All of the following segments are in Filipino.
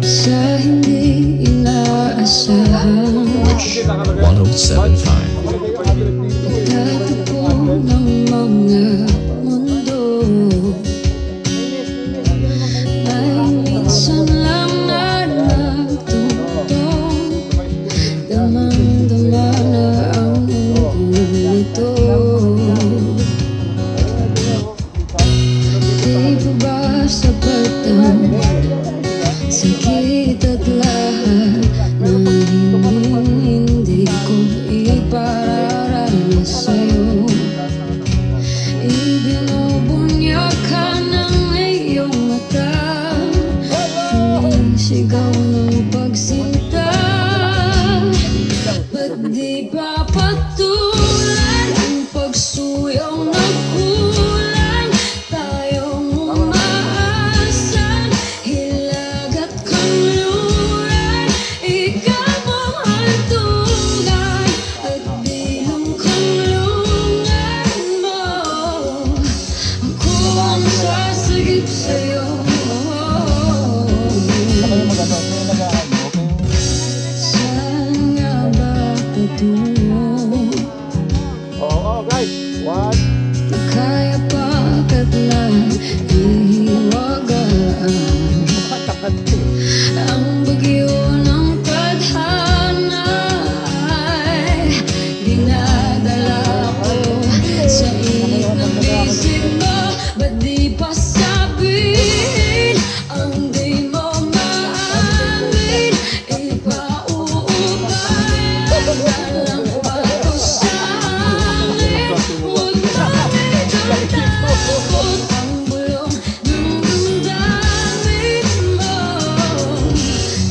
Sa hindi inaasahan 107.5 pagtatagpo ng mga mundo, ay minsan lang na nagtutong, damang-dama na ang mundo nito. Di ba ba sapat ang sakit at lahat ng hindi ko ipararanas sa'yo? Ibinubunyag ka ng iyong mata, sinisigaw ng pagsinta. Ba't di pa patulan ang pagsuyaw na kulang? Tayong umaasang hilag at kanluran, ikaw ang hantungan at bilang kanlungan mo. Ako ang sasagip sa'yo. Saan nga ba patungo? Oo, guys. One. Kaya pa katlang ihiwagaan ang bagyo ng tadhana ay dinadala ko sa init ng isip mo. Ba't di pa sabihin ang di mo maamin? Ipauupayan na lang pato sa hangin. Huwag makitang takot ang bulong ng damdamin mo.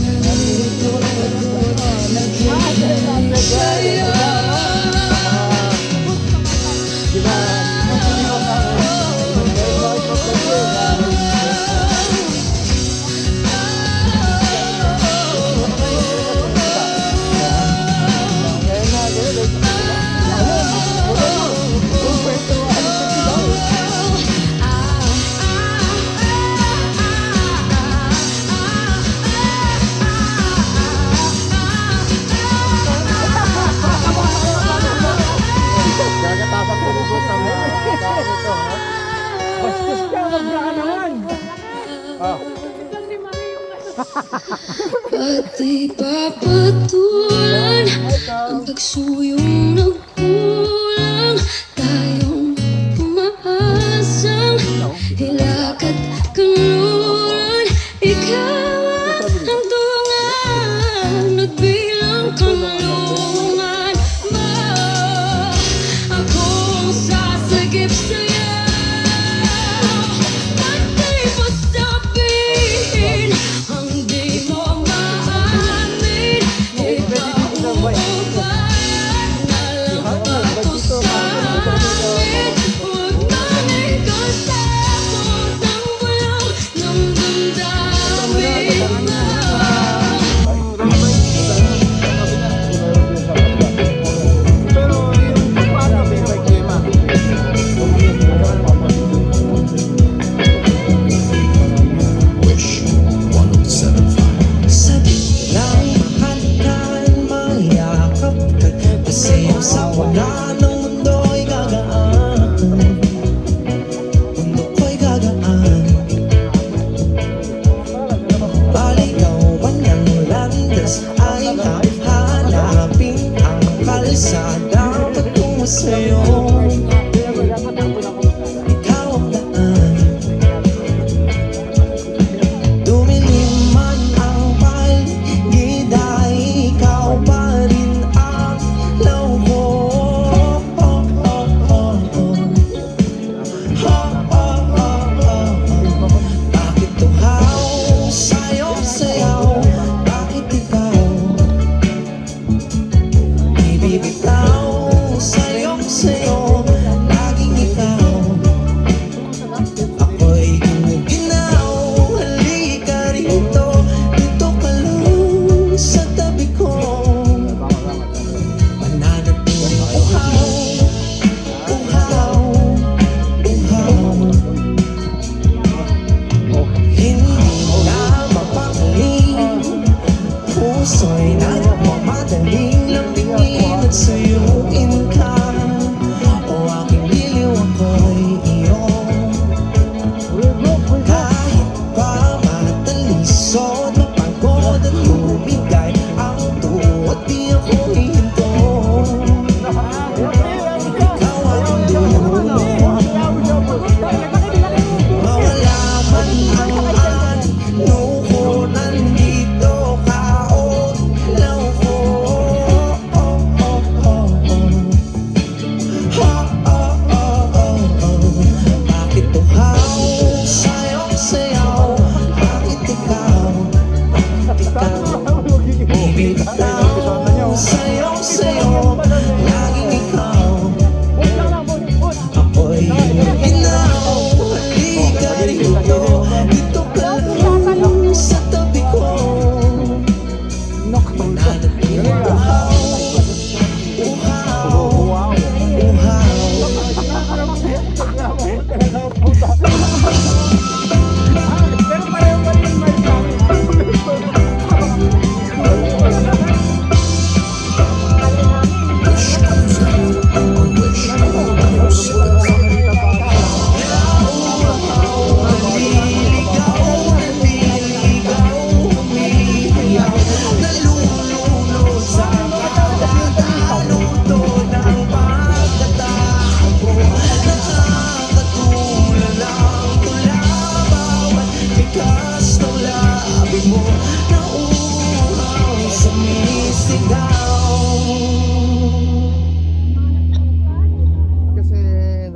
Nalilito ako, nakikinig sa'yo. Gagatasan ko rin ang tao nito, ha? Bastos ka, magbra naman. Pati papatulan ang pagsuyong nagkulang, tayong umaasang hilak at kanluran, ikaw ang hantungan at bilang kanlungan mo. Akong sasagip sa'yo. Ba't di pa sabihin ang di mo maamin? Ipauupayan na lang pato sa hangin. Huwag manikot takot ang bulong ng damdamin mo. Pero yung paano may problema? Wish 107.5 Sabi lang mahalikan, mayakap ka, kasi ang sa wala ng mundo ay gagaan. Mundo ko'y gagaan. Baligaw man ng landas ay hanapin ang kalsada patungo sa'yo. Ikaw ang daan. Dumilim man ang paligid ay ikaw pa rin ang law ko. Bakit tuhaw sa'yo sayaw? Bakit ikaw ibibitaw sa'yo sayo? Laging ikaw. Ako'y ginaw, halika rito, dito ka lang sa tabi ko.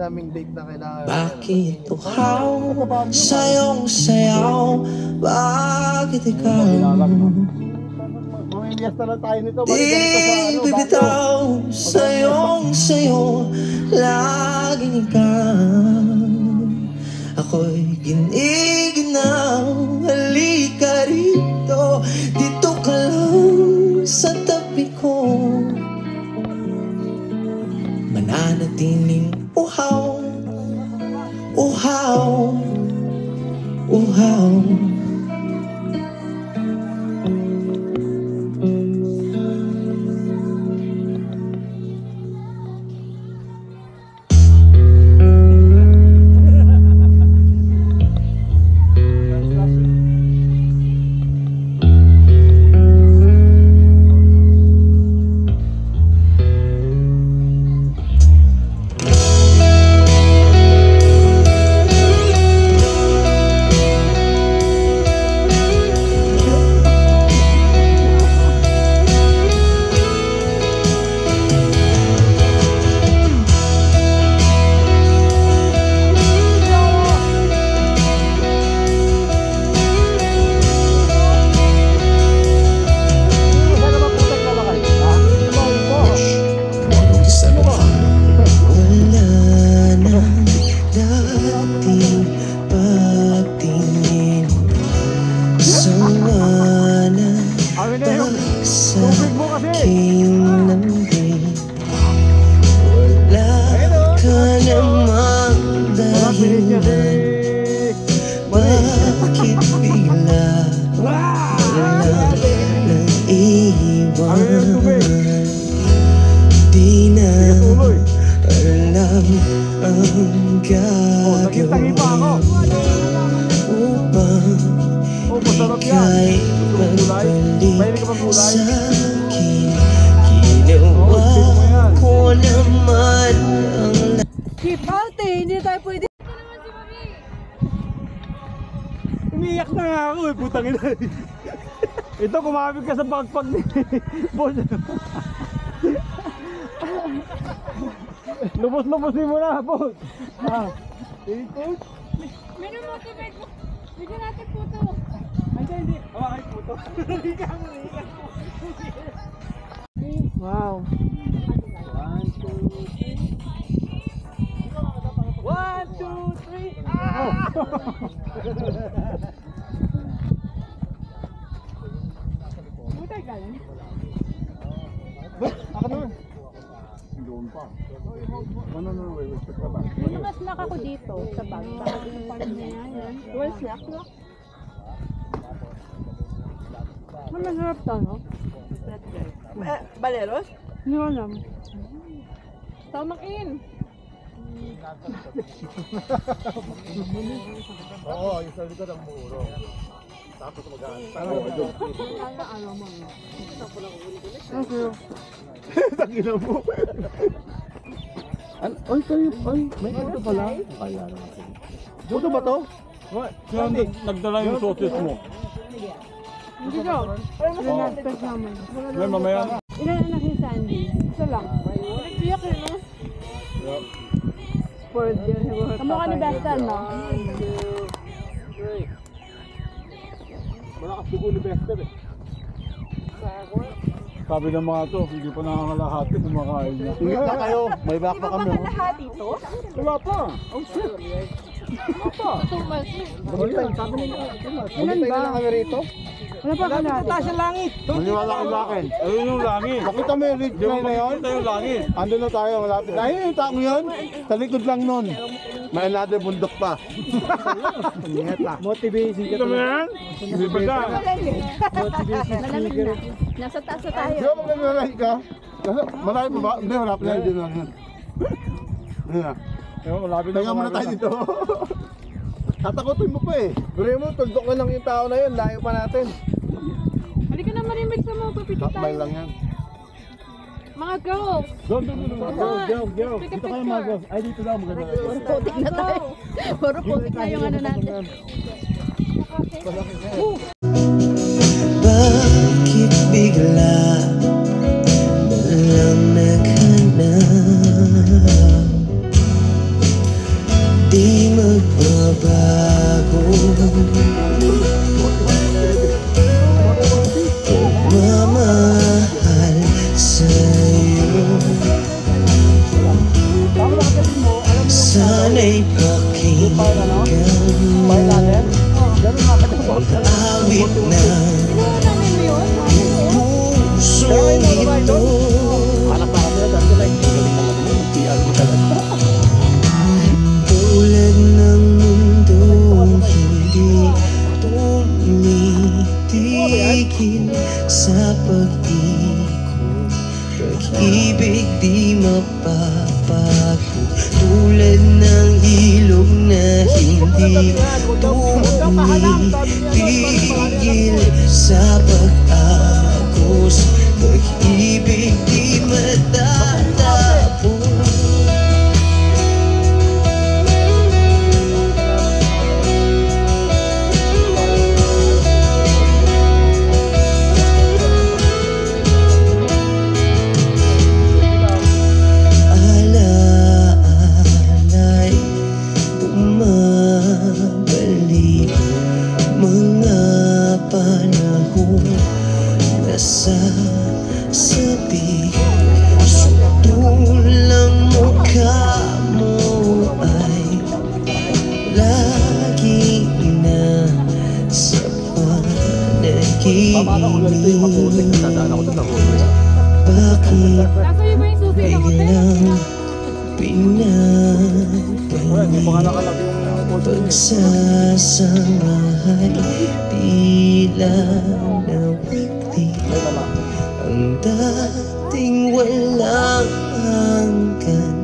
naming date na kailangan. Bakit uhaw sa'yong sayaw? Bakit ikaw Mamimiyas na lang tayo nito. di bibitaw sa'yong sayo? Laging ikaw ako'y giniginaw. Halika rito, dito ka lang sa tabi ko. Mananatiling uhaw, uhaw, uhaw. Bakit bigla nang iwan? Di na alam ang gagawin upang ika'y magbalik sa'kin. Ginawa ko naman ang Keep out eh, hindi tayo pwede. Umiyak na nga ako eh, putang ina. Ito, kumabig ka sa pagpag ni boss. Lubos-lubosin mo na, boss. Ikot. Meron mo ito, bigyan natin po ito. Ay, hindi. Ay, puto. Higa mo. Wow. 1, 2, 3. Butay galing. Ako naman. Doon pa. No, wait. May mga snack ako dito sa bag. Baka yung parang na yan. Well, snack no? Masarap to, no? Baleros? Hindi ko alam. Tamak-in. Oo, yung sa likod ang muro. Tapos mag-aantay. Alam mo. Tangina mo. Ay, kayo. Ay, may ito pala. Kaya naman. Buto ba to? Kaya nagdala yung sauces mo. Hindi ko. Pinag-test naman. May mamaya na. Ilan anak ni Sandy? Isa lang. Nagbiyak eh, no? Fourth year siguro. Kamukha ni Bestan, no? Malakas dugo ni Bester eh. Sabi ng mga to, hindi pa nakakalahati kumakain niya. Tingit na kayo, may back pa kami. Kalahati to? Wala pa. Oh, shit. Wala pa. Sabi nila, Ilan ba? kami rito. Wala pa kalahati. Taas sa langit. Maniwala ka sa akin. Ayun yung langit. Nakita mo yung ridge line na yun? Nakita yung langit. Ando na tayo, malapit. Ayun yung taong yun. Sa likod lang nun. May another bundok pa. Motivation ka na yan? Hindi pa ka. Motivation speaker. Nasa taas na tayo. Di ba maglalaki ka? Malapit pa ba? Hindi, malapit na yun. Ayan na. Tingnan mo na tayo dito. Tatakotin mo pa eh. Gure mo, tuldok na lang yung tao na yun. Layo pa natin. Halika na marimig sa mga papikit Takbay tayo. lang yan. Mga girls. Go. Dito kayo mga girls. Ay, dito daw maganda. Puro putik na tayo. Puro putik na yung ano natin. bakit bigla na lang naghanap Sana'y pakinggan mo ang awit ng pusong ito. Tulad ng mundong hindi tumitigil sa pag-ikot, pag-ibig di mapapago. Tulad ng ilog na hindi tumitigil sa pag-agos, pag-ibig di matatapos. Alaala'y bumabalik, mga panahon nasasabi. Sutulang mukha mo ay lagi na sa panaginip. Bakit Nasa iyo ba yung susi ng hotel? biglang pinapangit pagsasamahan, tila nawagli ang dating walang hanggan,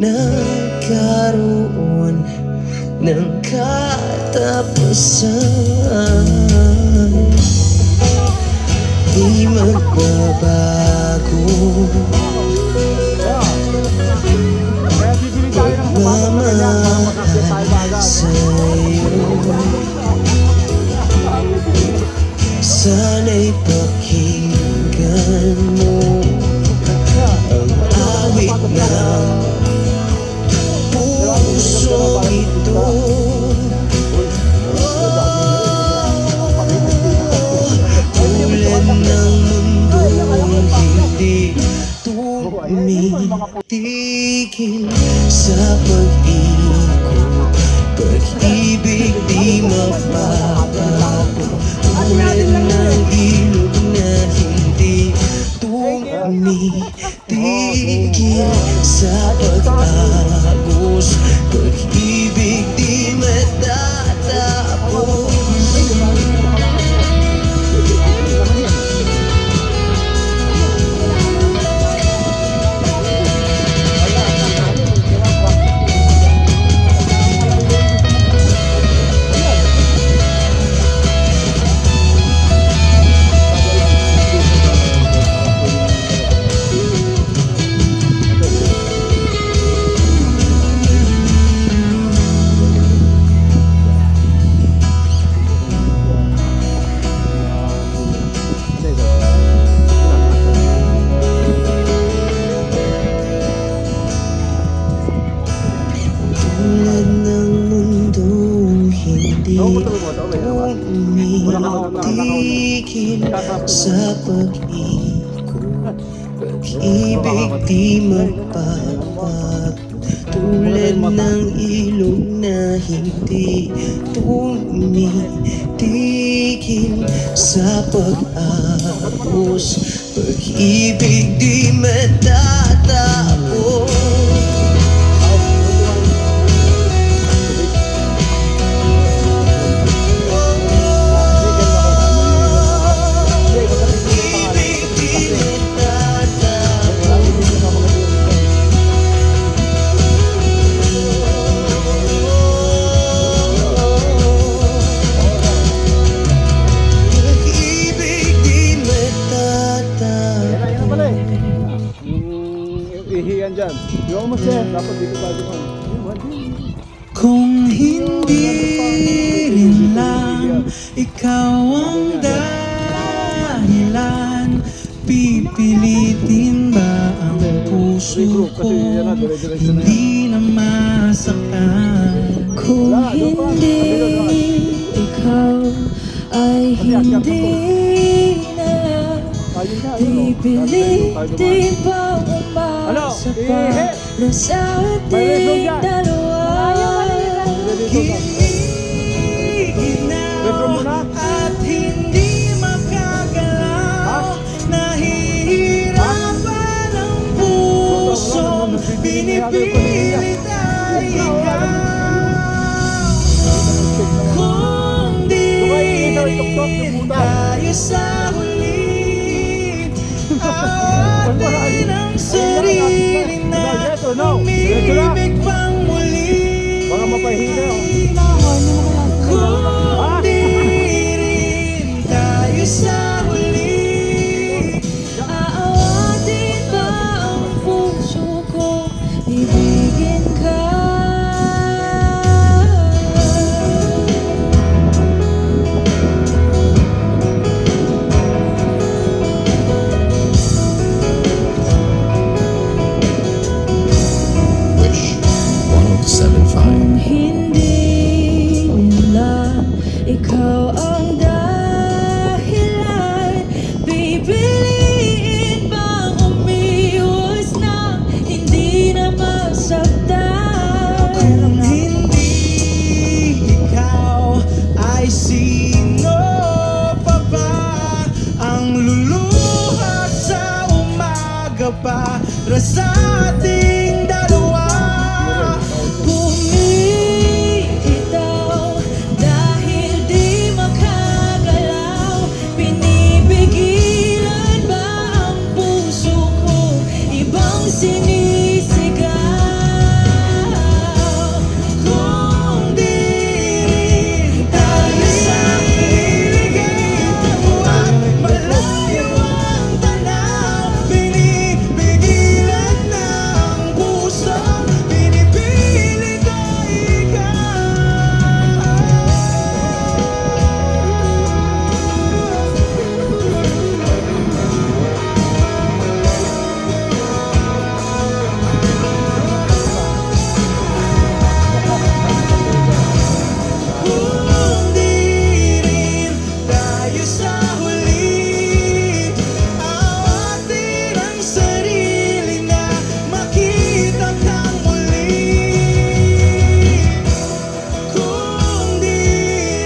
nagkaroon ng katapusan. Di magbabago pagmamahal sa'yo. Sana'y pakinggan mo ang awit ng pusong ito. Tulad ng mundong hindi tumitigil sa pag-ikot, pag-ibig di mapapago. Tulad ng ilog na hindi tumitigil sa pag-agos, pag-ibig di matatapos. Tulad ng mundong hindi tumitigil sa pag-ikot, pag-ibig di magpapago. Tulad ng ilog na hindi tumitigil sa pag-agos, pag-ibig di matatapos. Ihiyan dyan. Yung mas dapat dito pa dito. Kung hindi rin lang ikaw ang dahilan, pipilitin ba ang puso ko hindi na masaktan? Kung hindi ikaw ay hindi na Bibili di ba umasa para sa ating dalawa? Ginaw at hindi makagalaw. Nahihirapan ang pusong pinipilit ay ikaw. Kung di rin tayo sa huli, awatin ang sarili na umibig pang muli. Baka mapahina yun. Kung di rin tayo sa huli, aawatin ba ang puso ko, ibigin ka? Wish 1075. Hindi nila ikaw ang dahilan. Pipiliin bang umiwas na hindi na masaktan? Kung hindi ikaw, ay sino pa ba ang luluha sa umaga para sa ating dalawa? Bumitaw dahil di makagalaw. Pinipigilan ba ang puso ko, ibang sinisigaw? Kung di rin tayo sa iligaw at malayo ang tanaw, pinipigilan na ang puso, pinipilit ay kung di rin tayo sa huli, awatin ang sarili na makita kang muli. Kung di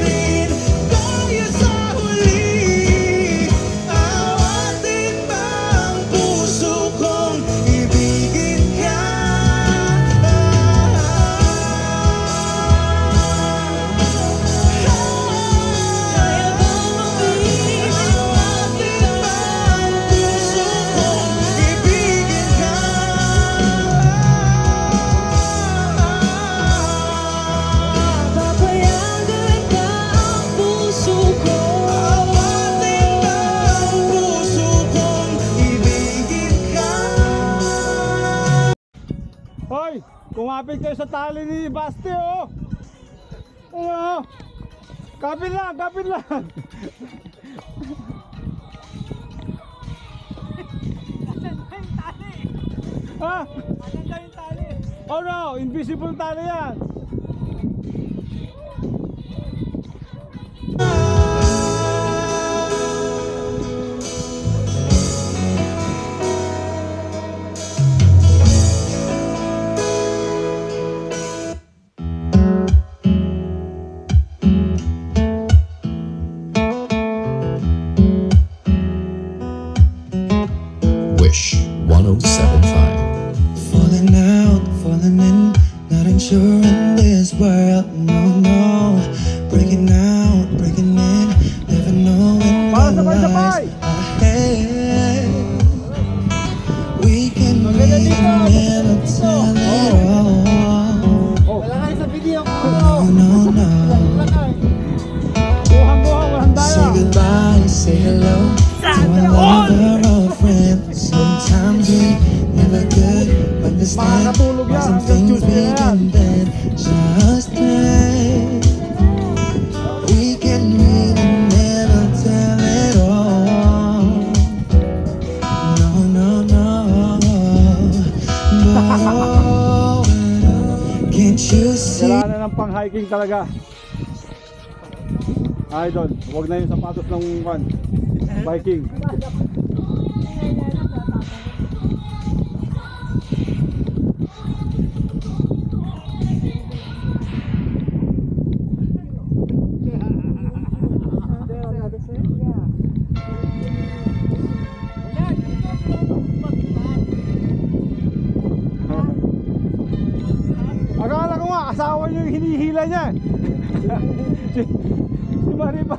rin tayo sa huli, awatin ba ang puso kong ibigin ka? Kaya bang mag-ibig? Awatin ba ang puso kong ibigin ka? Papayagan ba ang puso ko? Awatin ba ang puso kong ibigin ka? Hoy! Kumapit kayo sa tali ni Basti, oh! Ano? Kapit lang, kapit lang! Ha? Oh no! Invisible tali yan! Wish 1075. Falling out, falling in, not unsure in this world, no, no. Breaking out, breaking in, never knowing what lies ahead. We can read and never tell it all. Wala kayo sa video ko! No, no, no. Buhang-buhang, walang Say daya! goodbye, say hello to our lover or friend. Sometimes we never could understand Makakatulog why yan some hanggang things Tuesday na yan. begin then just then. We can really never tell it all. No, no, no, no. Can't you see? Kailangan ng pang-hiking talaga. Idol, huwag na yung sapatos ng Biking. ko yung hinihila niya. Si Mari pa.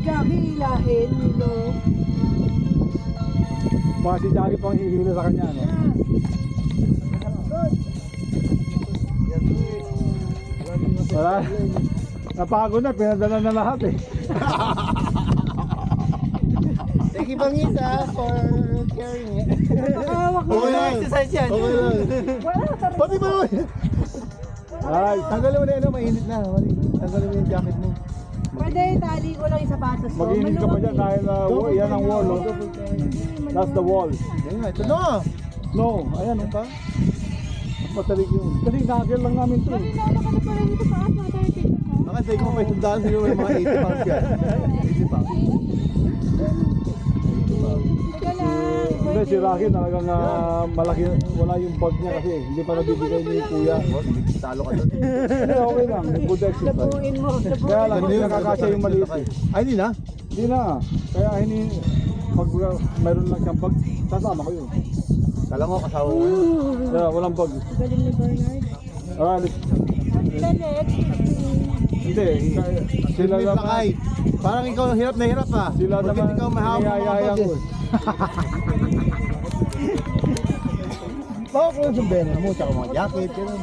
Jackie, hilahin, Milo. Baka si Jackie pang hihila sa kanya, no? Wala. Napagod na, pinadala na lahat eh. Thank you Bangisa for carrying it. Hawak mo. Okay lang. Okay lang. Pati ba yun? Ay, tanggalin mo na yun, mainit na. Tanggalin mo yung jacket mo. Pwede, tali ko lang yung sapatos ko. Mag-init ka pa dyan dahil yan ang wall, no? That's the wall. Yan nga, ito na. No, ayan, no? Matalik yun. Kasi nagel lang namin to. Nalala ka na pala dito sa aas, mga tayo tingnan mo. Nakasay ko pa isang daan, siguro may mga 80 pounds yan. 80 pounds. Teka lang. Hindi, si Rocky talagang malaki, wala yung bag niya kasi hindi pa nabibigay ni Kuya. Talo ka doon. Hindi, okay lang, good exercise. Labuin mo. Kaya lang, hindi nakakasya yung maliit. Ay, hindi na? Hindi na, kaya pag mayroon lang siyang bag, sasama ko yun. Kala mo, kasawa mo yun. Kaya walang bag. Galing ni Bernard. Alright, Galit. hindi, sila May naman. plakay. Parang ikaw hirap na hirap ha. Sila Bakit naman, ikaw mahawak mga niyayaya bag ko. eh? Bawak ko lang sa bena mo, tsaka mga jacket, gano'n.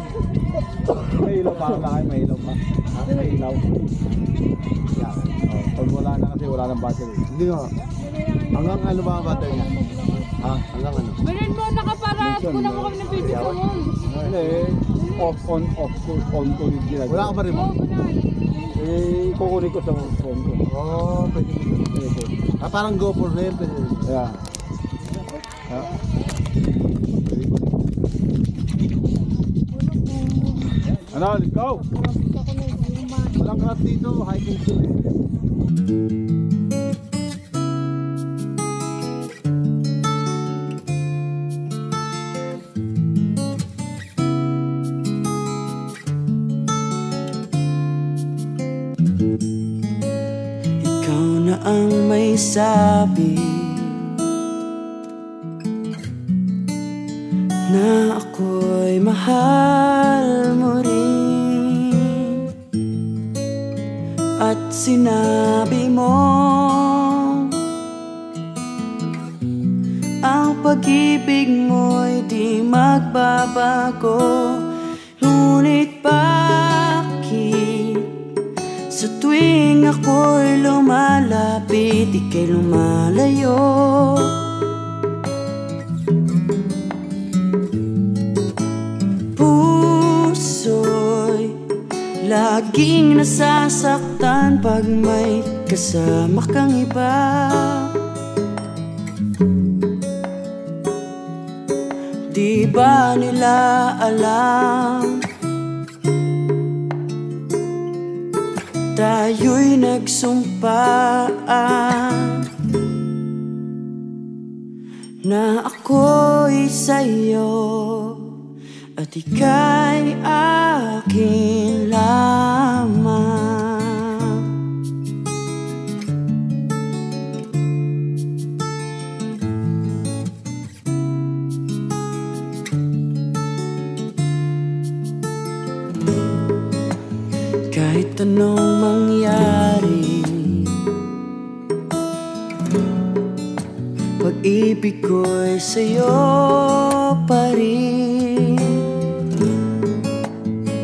May ilaw pa, may ilaw pa. May ilaw. Yeah. Pag wala na kasi wala nang battery. Hindi nga. Hanggang ano ba ang battery niya? Ha? Hanggang ano? Bernard mo, nakaparas. Kulang mo kami ng video sa wall. Hindi, off, on ko yung ginagawa. Wala ka pa rin mo? Eh, kukunin ko sa phone ko. Oo, pwede. Ah, parang GoPro rin, pwede. Yeah. Yeah. Ano, let's go! Walang crap dito, hiking shoe. Ikaw na ang may sabi na ako'y mahal mo rin. At sinabi mo ang pag-ibig mo'y di magbabago. Ngunit bakit sa tuwing ako'y lumalapit, ika'y lumalayo? Puso'y laging nasasaktan pag may kasama kang iba. Di ba nila alam tayo'y nagsumpaan na ako'y sa'yo at ika'y akin lamang. Kahit anong mangyari, pag-ibig ko'y sa'yo pa rin.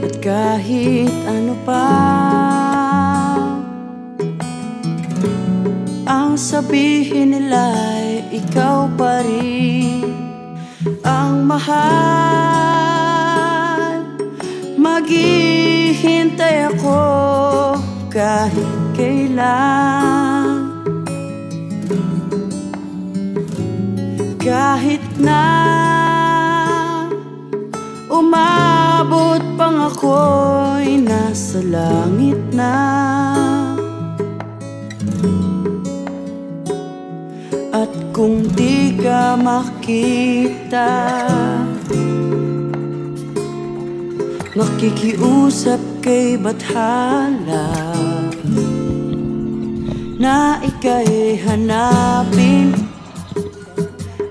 At kahit ano pa ang sabihin nila'y ikaw pa rin ang mahal. Maghihintay ako kahit kailan, kahit na umabot pang ako'y nasa langit na. At kung di ka makita, makikiusap kay Bathala na ika'y hanapin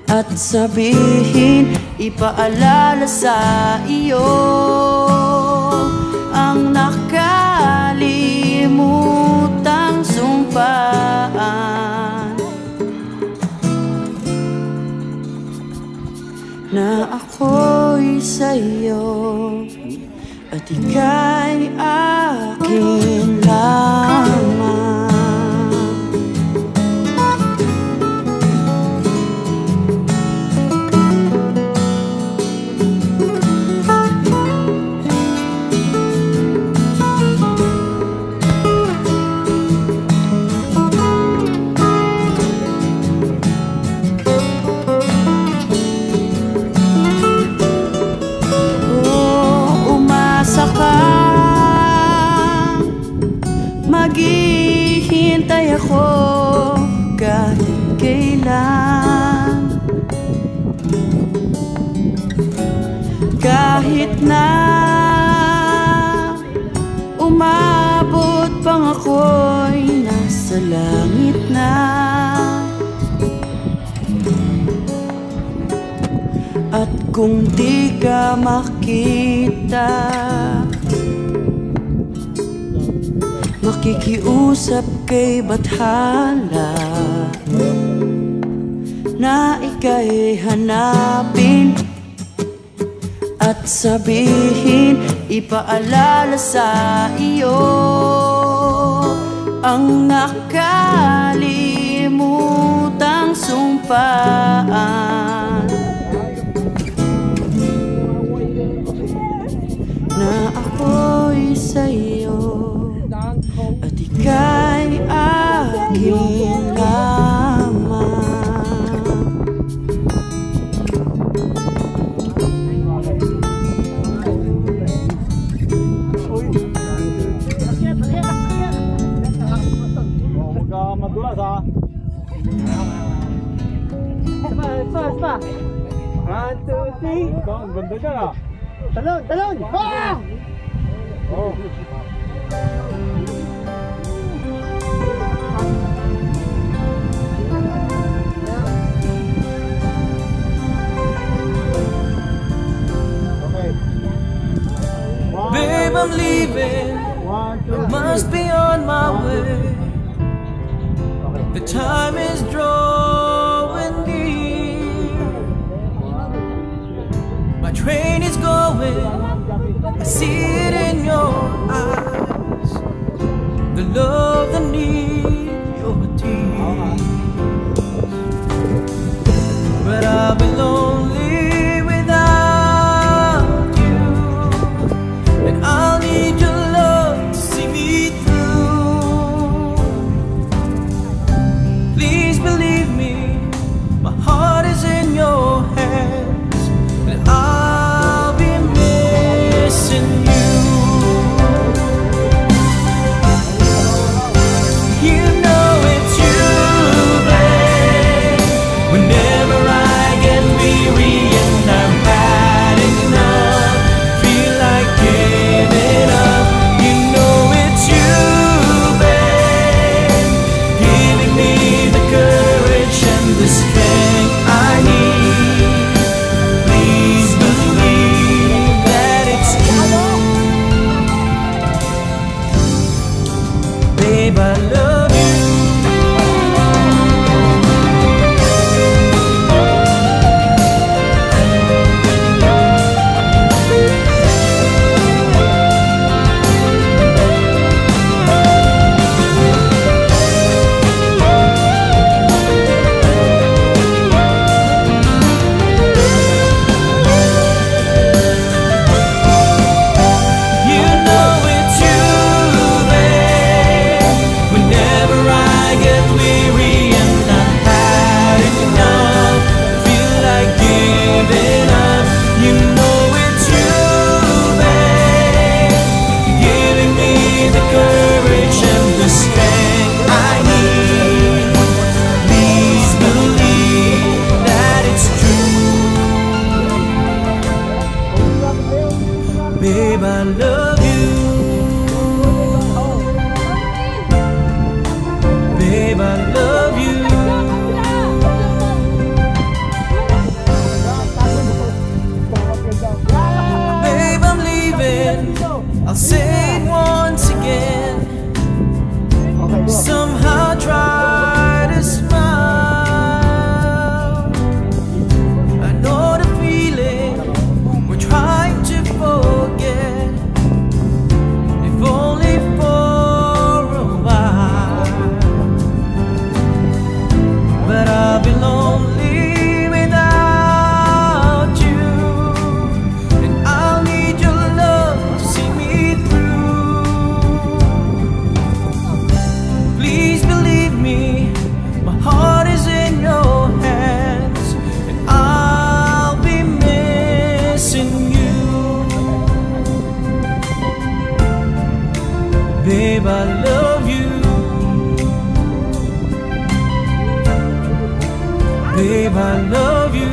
at sabihin, ipaalala sa iyo na ako'y sa'yo at ika'y akin lamang. Maghihintay ako kahit kailan, kahit na umabot pang ako'y nasa langit na. At kung di ka makita, makikiusap kay Bathala na ika'y hanapin at sabihin, ipaalala sa iyo ang nakalimutang sumpaan na ako'y sa'yo at ika'y akin lamang. Huwag ka madulas ha. Basta. 1, 2, 3. Ito, ang ganda dyan ha. Talon! Talon! Ah! Oh. Babe, I'm leaving, 1, 2, 3. must be on my way. The time is drawing near, my train is going, I see it in your eyes, the love, the need, your tears. But I'll be lonely without you, and I'll need your love to see me through. Please believe me, my heart is in your hands, and I'll be missing you. You know it's you, babe. Whenever I get weak, I love you.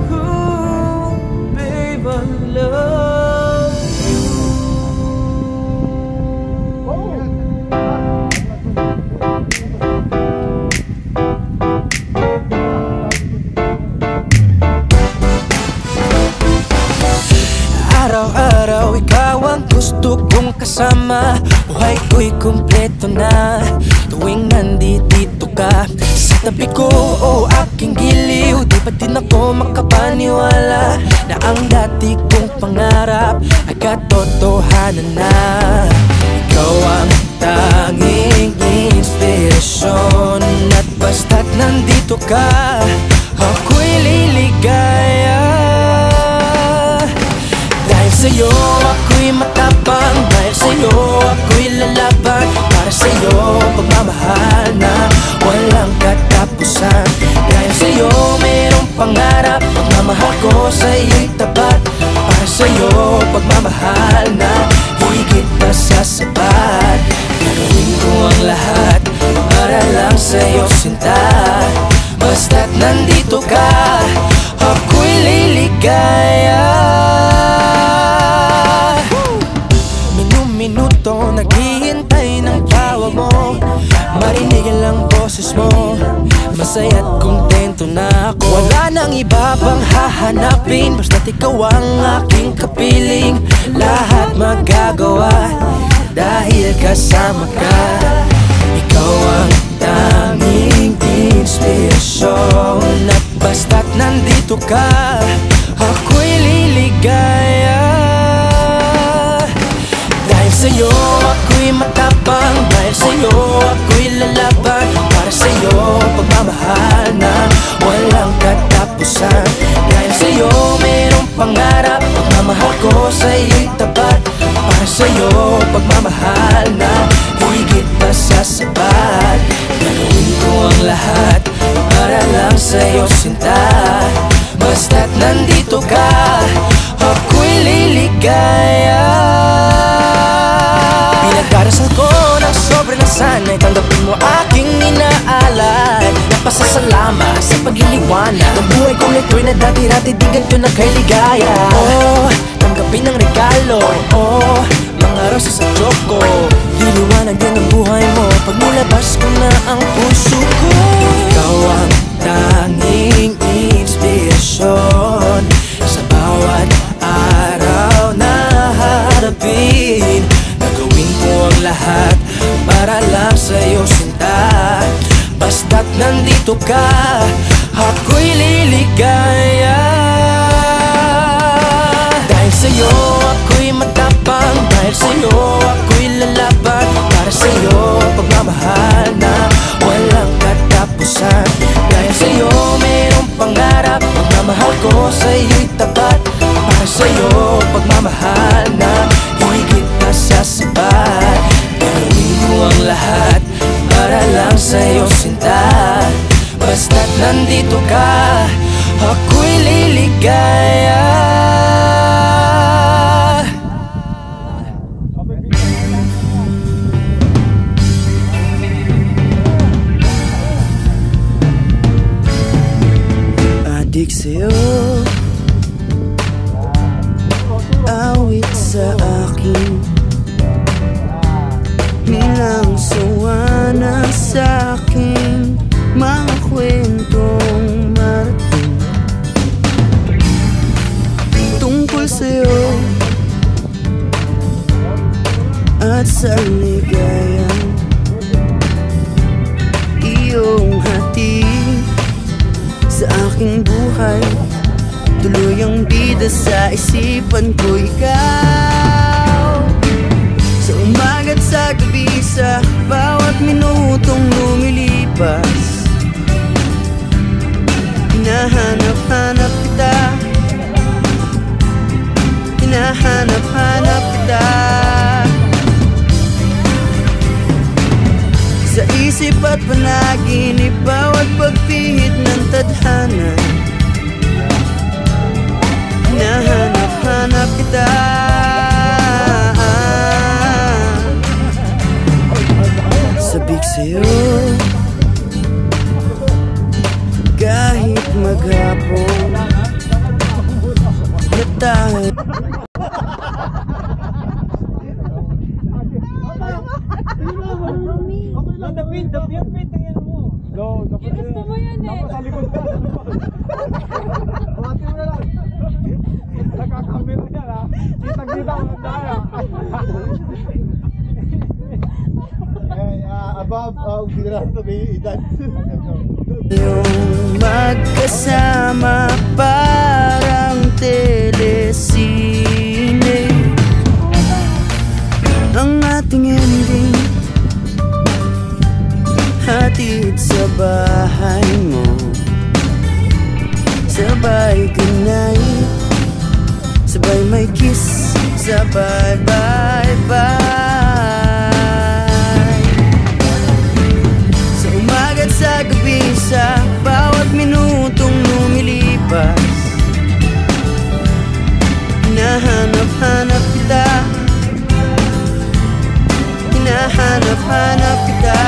Ooh, babe, I love you. Araw-araw ikaw ang gusto kong kasama. Buhay ko'y kumpleto na tuwing nandito ka sa tabi ko, o aking giliw. Di pa din ako makapaniwala na ang dati kong pangarap ay katotohanan na. Ikaw ang tanging inspirasyon, at basta't nandito ka, ako'y liligaya. Dahil sa'yo ako'y matapang, dahil sa'yo ako'y lalaban. Para sa'yo pagmamahal na walang katapusan. Dahil sa'yo mayroong pangarap, pagmamahal ko sa'yo'y tapat. Para sa'yo pagmamahal na higit pa sa sapat. Gagawin ko ang lahat para lang sa'yo sinta. Basta't nandito ka, ako'y liligaya. Minuto naghihintay ng tawag mo, marinig ang boses mo, masaya't kontento na ako. Wala nang iba pang hahanapin, basta't ikaw ang aking kapiling. Lahat magagawa dahil kasama ka. Ikaw ang tanging inspirasyon, at basta't nandito ka, ako'y liligaya. Dahil sa'yo ako'y matapang, dahil sa'yo ako'y lalaban. Para sa'yo pagmamahal na walang katapusan. Dahil sa'yo mayroong pangarap, pagmamahal ko sa'yo'y tapat. Para sa'yo pagmamahal na higit pa sa sapat. Gagawin ko ang lahat para lang sa'yo sinta. Basta't nandito ka, ako'y liligaya. Pinagdarasal ko ng sobrang nasanay, tanggapin mo aking inaalay. Napasasalamat sa pagliliwanag ng buhay kong ito'y na dati-ratidigan ko na kay ligaya. Oh, tanggapin ang regalo, oh, mga rosas at choco. Liliwanag din ang buhay mo pag nilabas ko na ang puso ko. Ikaw ang tanging inspirasyon sa bawat araw na harapin. Gagawin ko ang lahat para lang sa'yo sinta. Basta't nandito ka, ako'y liligaya. Dahil sa'yo ako'y matapang, dahil sa'yo ako'y lalaban. Para sa'yo pagmamahal na walang katapusan. Dahil sa'yo mayroong pangarap, pagmamahal ko sa'yo'y tapat. Para sa'yo pagmamahal na higit pa sa sapat. Gagawin ko ang lahat para lang sa'yo sinta. Basta't nandito ka, ako'y liligaya. Adik sa'yo, awit sa akin, bilang sawa na sa'king mga kwentong marating tungkol sa'yo at sa ligayang iyong hatid sa aking buhay. Tuluyang bida sa isipan ko ikaw, sa umaga't sa gabi, sa bawat minutong lumilipas. Hinahanap-hanap kita, hinahanap-hanap kita. Sa isip at panaginip, bawat pagpihit ng tadhana. Hinahanap-hanap kita. Sabik sa'yo, maghapon na tayo. Gusto mo yan eh. Nakakamera yan ha. Kitang-kita ko na tayo. Above, ginarap na may edad. Yung magkasama parang telesine, ang ating ending hatid sa bahay mo. Sabay goodnight, sabay may kiss, sabay bye bye. Sa umaga't sa gabi, sa bawat minutong lumilipas, hinahanap-hanap kita, hinahanap-hanap kita.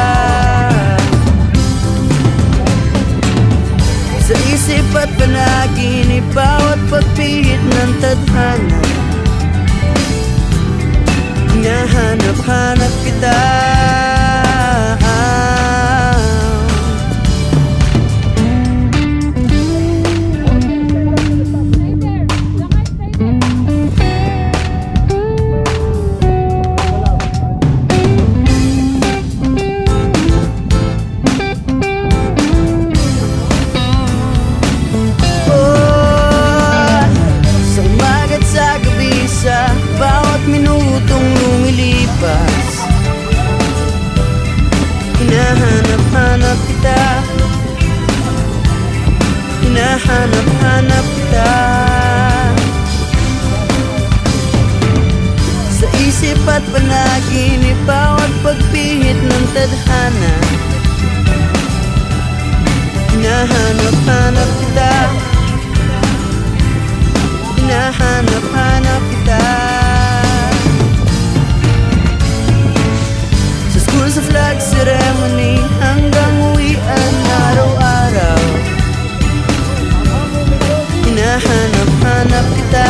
Sa isip at panaginip, bawat pagpihit ng tadhana, hinahanap-hanap kita. Bawat minutong lumilipas, hinahanap-hanap kita, hinahanap-hanap kita. Sa isip at panaginip, bawat pagpihit ng tadhana, hinahanap-hanap kita, hinahanap-hanap kita. Sa school, sa flag ceremony, hanggang uwian araw-araw, hinahanap-hanap kita,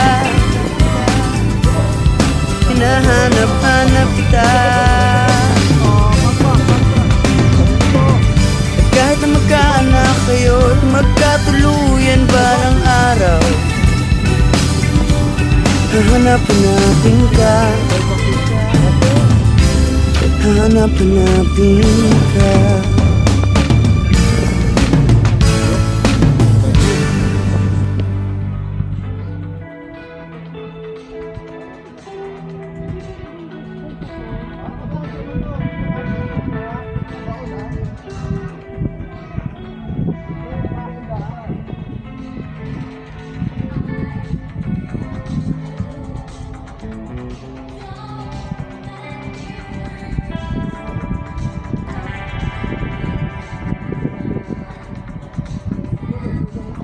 hinahanap-hanap kita. At kahit na magkaanak kayo at magkatuluyan balang araw, hahanap-hanapin ka, hahanap-hanapin ka.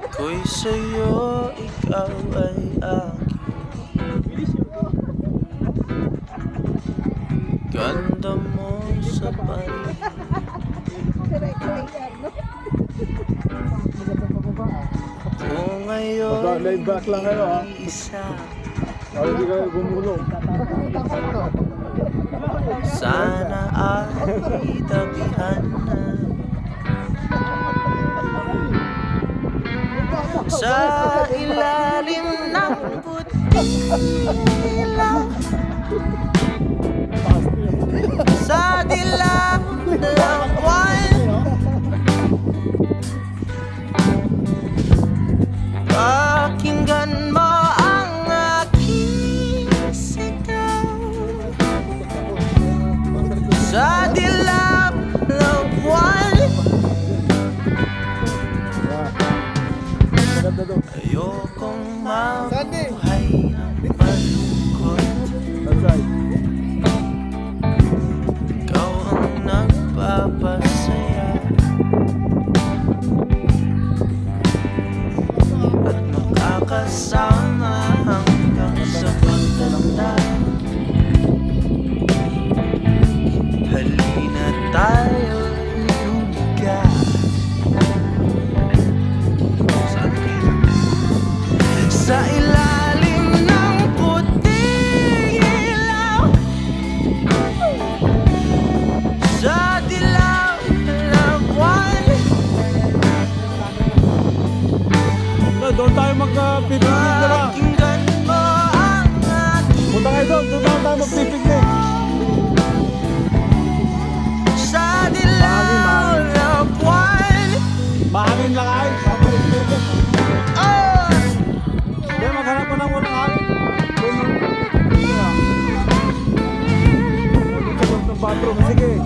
Ako'y sa'yo, ikaw ay akin. Ganda mo sa paligid. Ako ngayon Laid back lang kayo ha. isa, Para di kayo gumulong. sana ay tabihan na. Sa ilalim ng puti-ilaw, sa dilaw ng buwan, pakinggan mo ang aking sigaw. Sa dilaw ng buwan, ayokong mabuhay ng malungkot. That's right. Ikaw ang nagpapasaya at makakasama hanggang sa pagtanda. Halina tayo'y lumiga sa magpipignig na ba? Punta kayo doon, doon tayo magpipignig. Mahangin lang ay. Hindi, maghanap ko ng walang hangin. Doon ng bathroom, sige.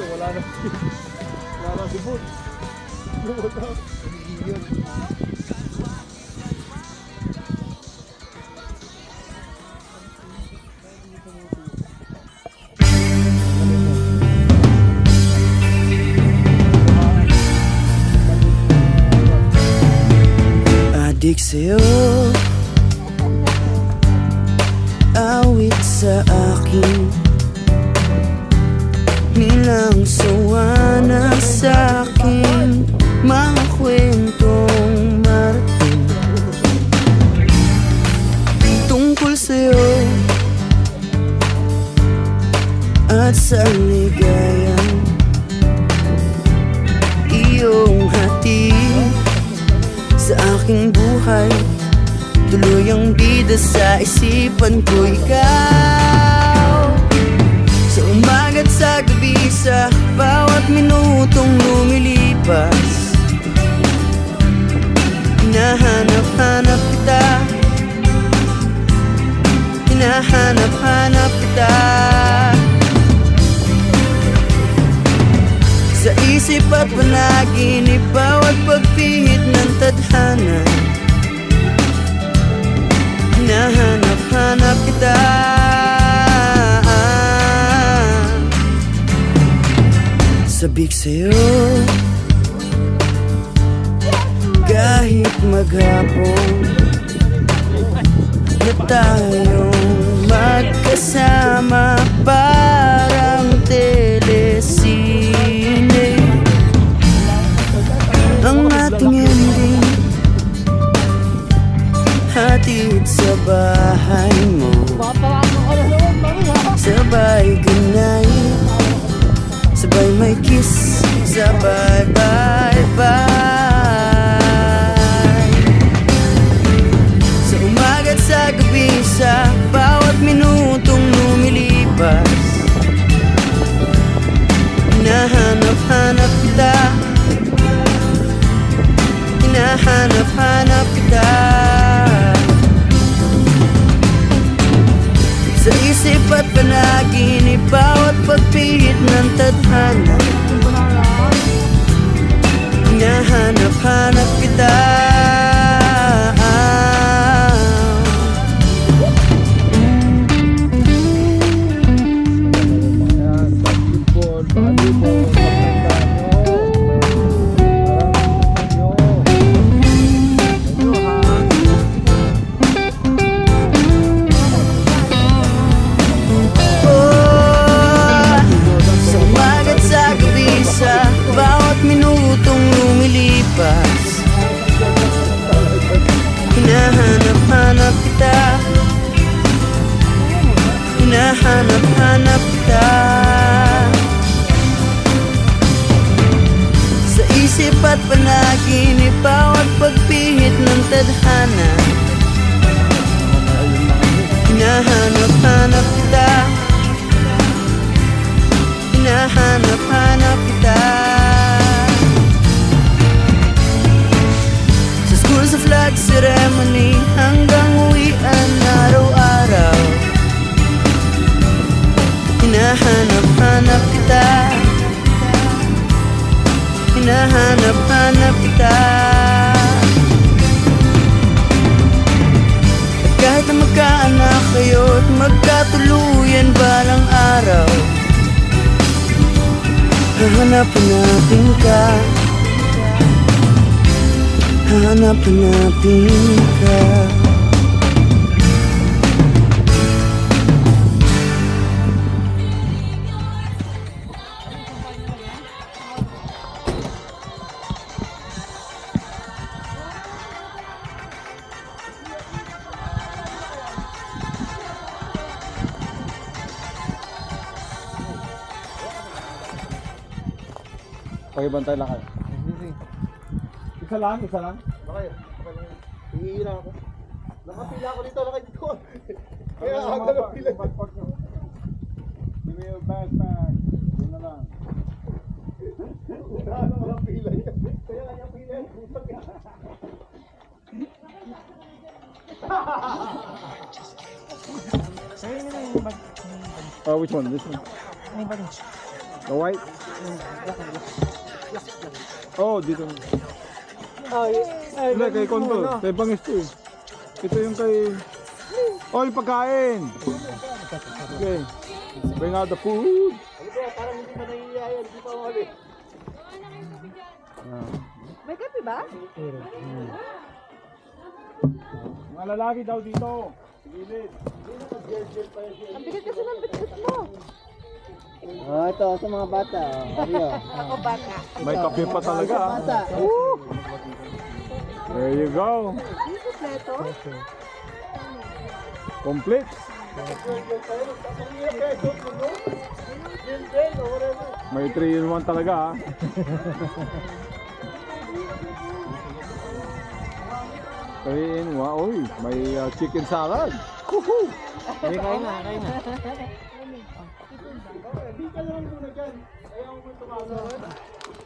Wala na si Bud. Adik sa'yo, awit sa akin, nilang sawa na sa'kin, mga kwentong marating tungkol sa'yo at sa ligayang iyong hatid sa aking buhay. Tuluyang bida sa isipan ko ikaw, sa umaga't sa gabi, sa bawat minutong lumilipas. Hinahanap-hanap kita, hinahanap-hanap kita, sa isip at panaginip, bawat pagpihit ng tadhana. Hinahanap-hanap kita, sabik sa'yo kahit maghapon na tayong magkasama, parang telesine ang ating ending. bahay mo. Sabay ganay, sabay may kiss, sabay bye bye. Sa umaga't sa gabi, sa bawat minutong lumilipas, hinahanap-hanap kita, hinahanap-hanap kita. Sa isip at panaginip, bawat pagpihit ng tadhana, hinahanap-hanap kita. Ayan, basketball, volleyball, pagtandaan nyo. Ayun ha. Sa umaga't sa gabi, sa bawat minutong lumilipas, hinahanap-hanap kita, hinahanap-hanap kita. Sa isip at panaginip, bawat pagpihit ng tadhana, hinahanap-hanap kita, hinahanap-hanap kita. Sa school, sa flag ceremony, hanggang uwian araw-araw, hinahanap-hanap kita, hinahanap-hanap kita. At kahit na magkaanak kayo at magkatuluyan balang araw, hahanap-hanapin ka, hahanap-hanapin ka. Pakibantay lang kayo. Isa lang, isa lang. Okay, okay lang. Hihila ako. Nakapila ako dito, dito. Kaya aga na pila. Give me your backpack. Yun na lang. Wala na walang pila yan. Kaya kanya pila yan. Which one? This one? The white? Oh, dito. Hindi, kay Konto. Kay Bangis to eh. Ito yung kay... Oh, yung pagkain! Okay. Bring out the food. Ano ba, parang hindi pa nahihiya yan. Hindi pa mali. May kape ba? Mga lalaki daw dito. Gilid. Ang bigat kasi ng bitbit mo. Oh, ito sa mga bata. Ako bata. May kape pa talaga. There you go. Kompleto? Complete. May 3-in-1 talaga ha. 3-in-1. Uy, may chicken salad. Woohoo! Kain na.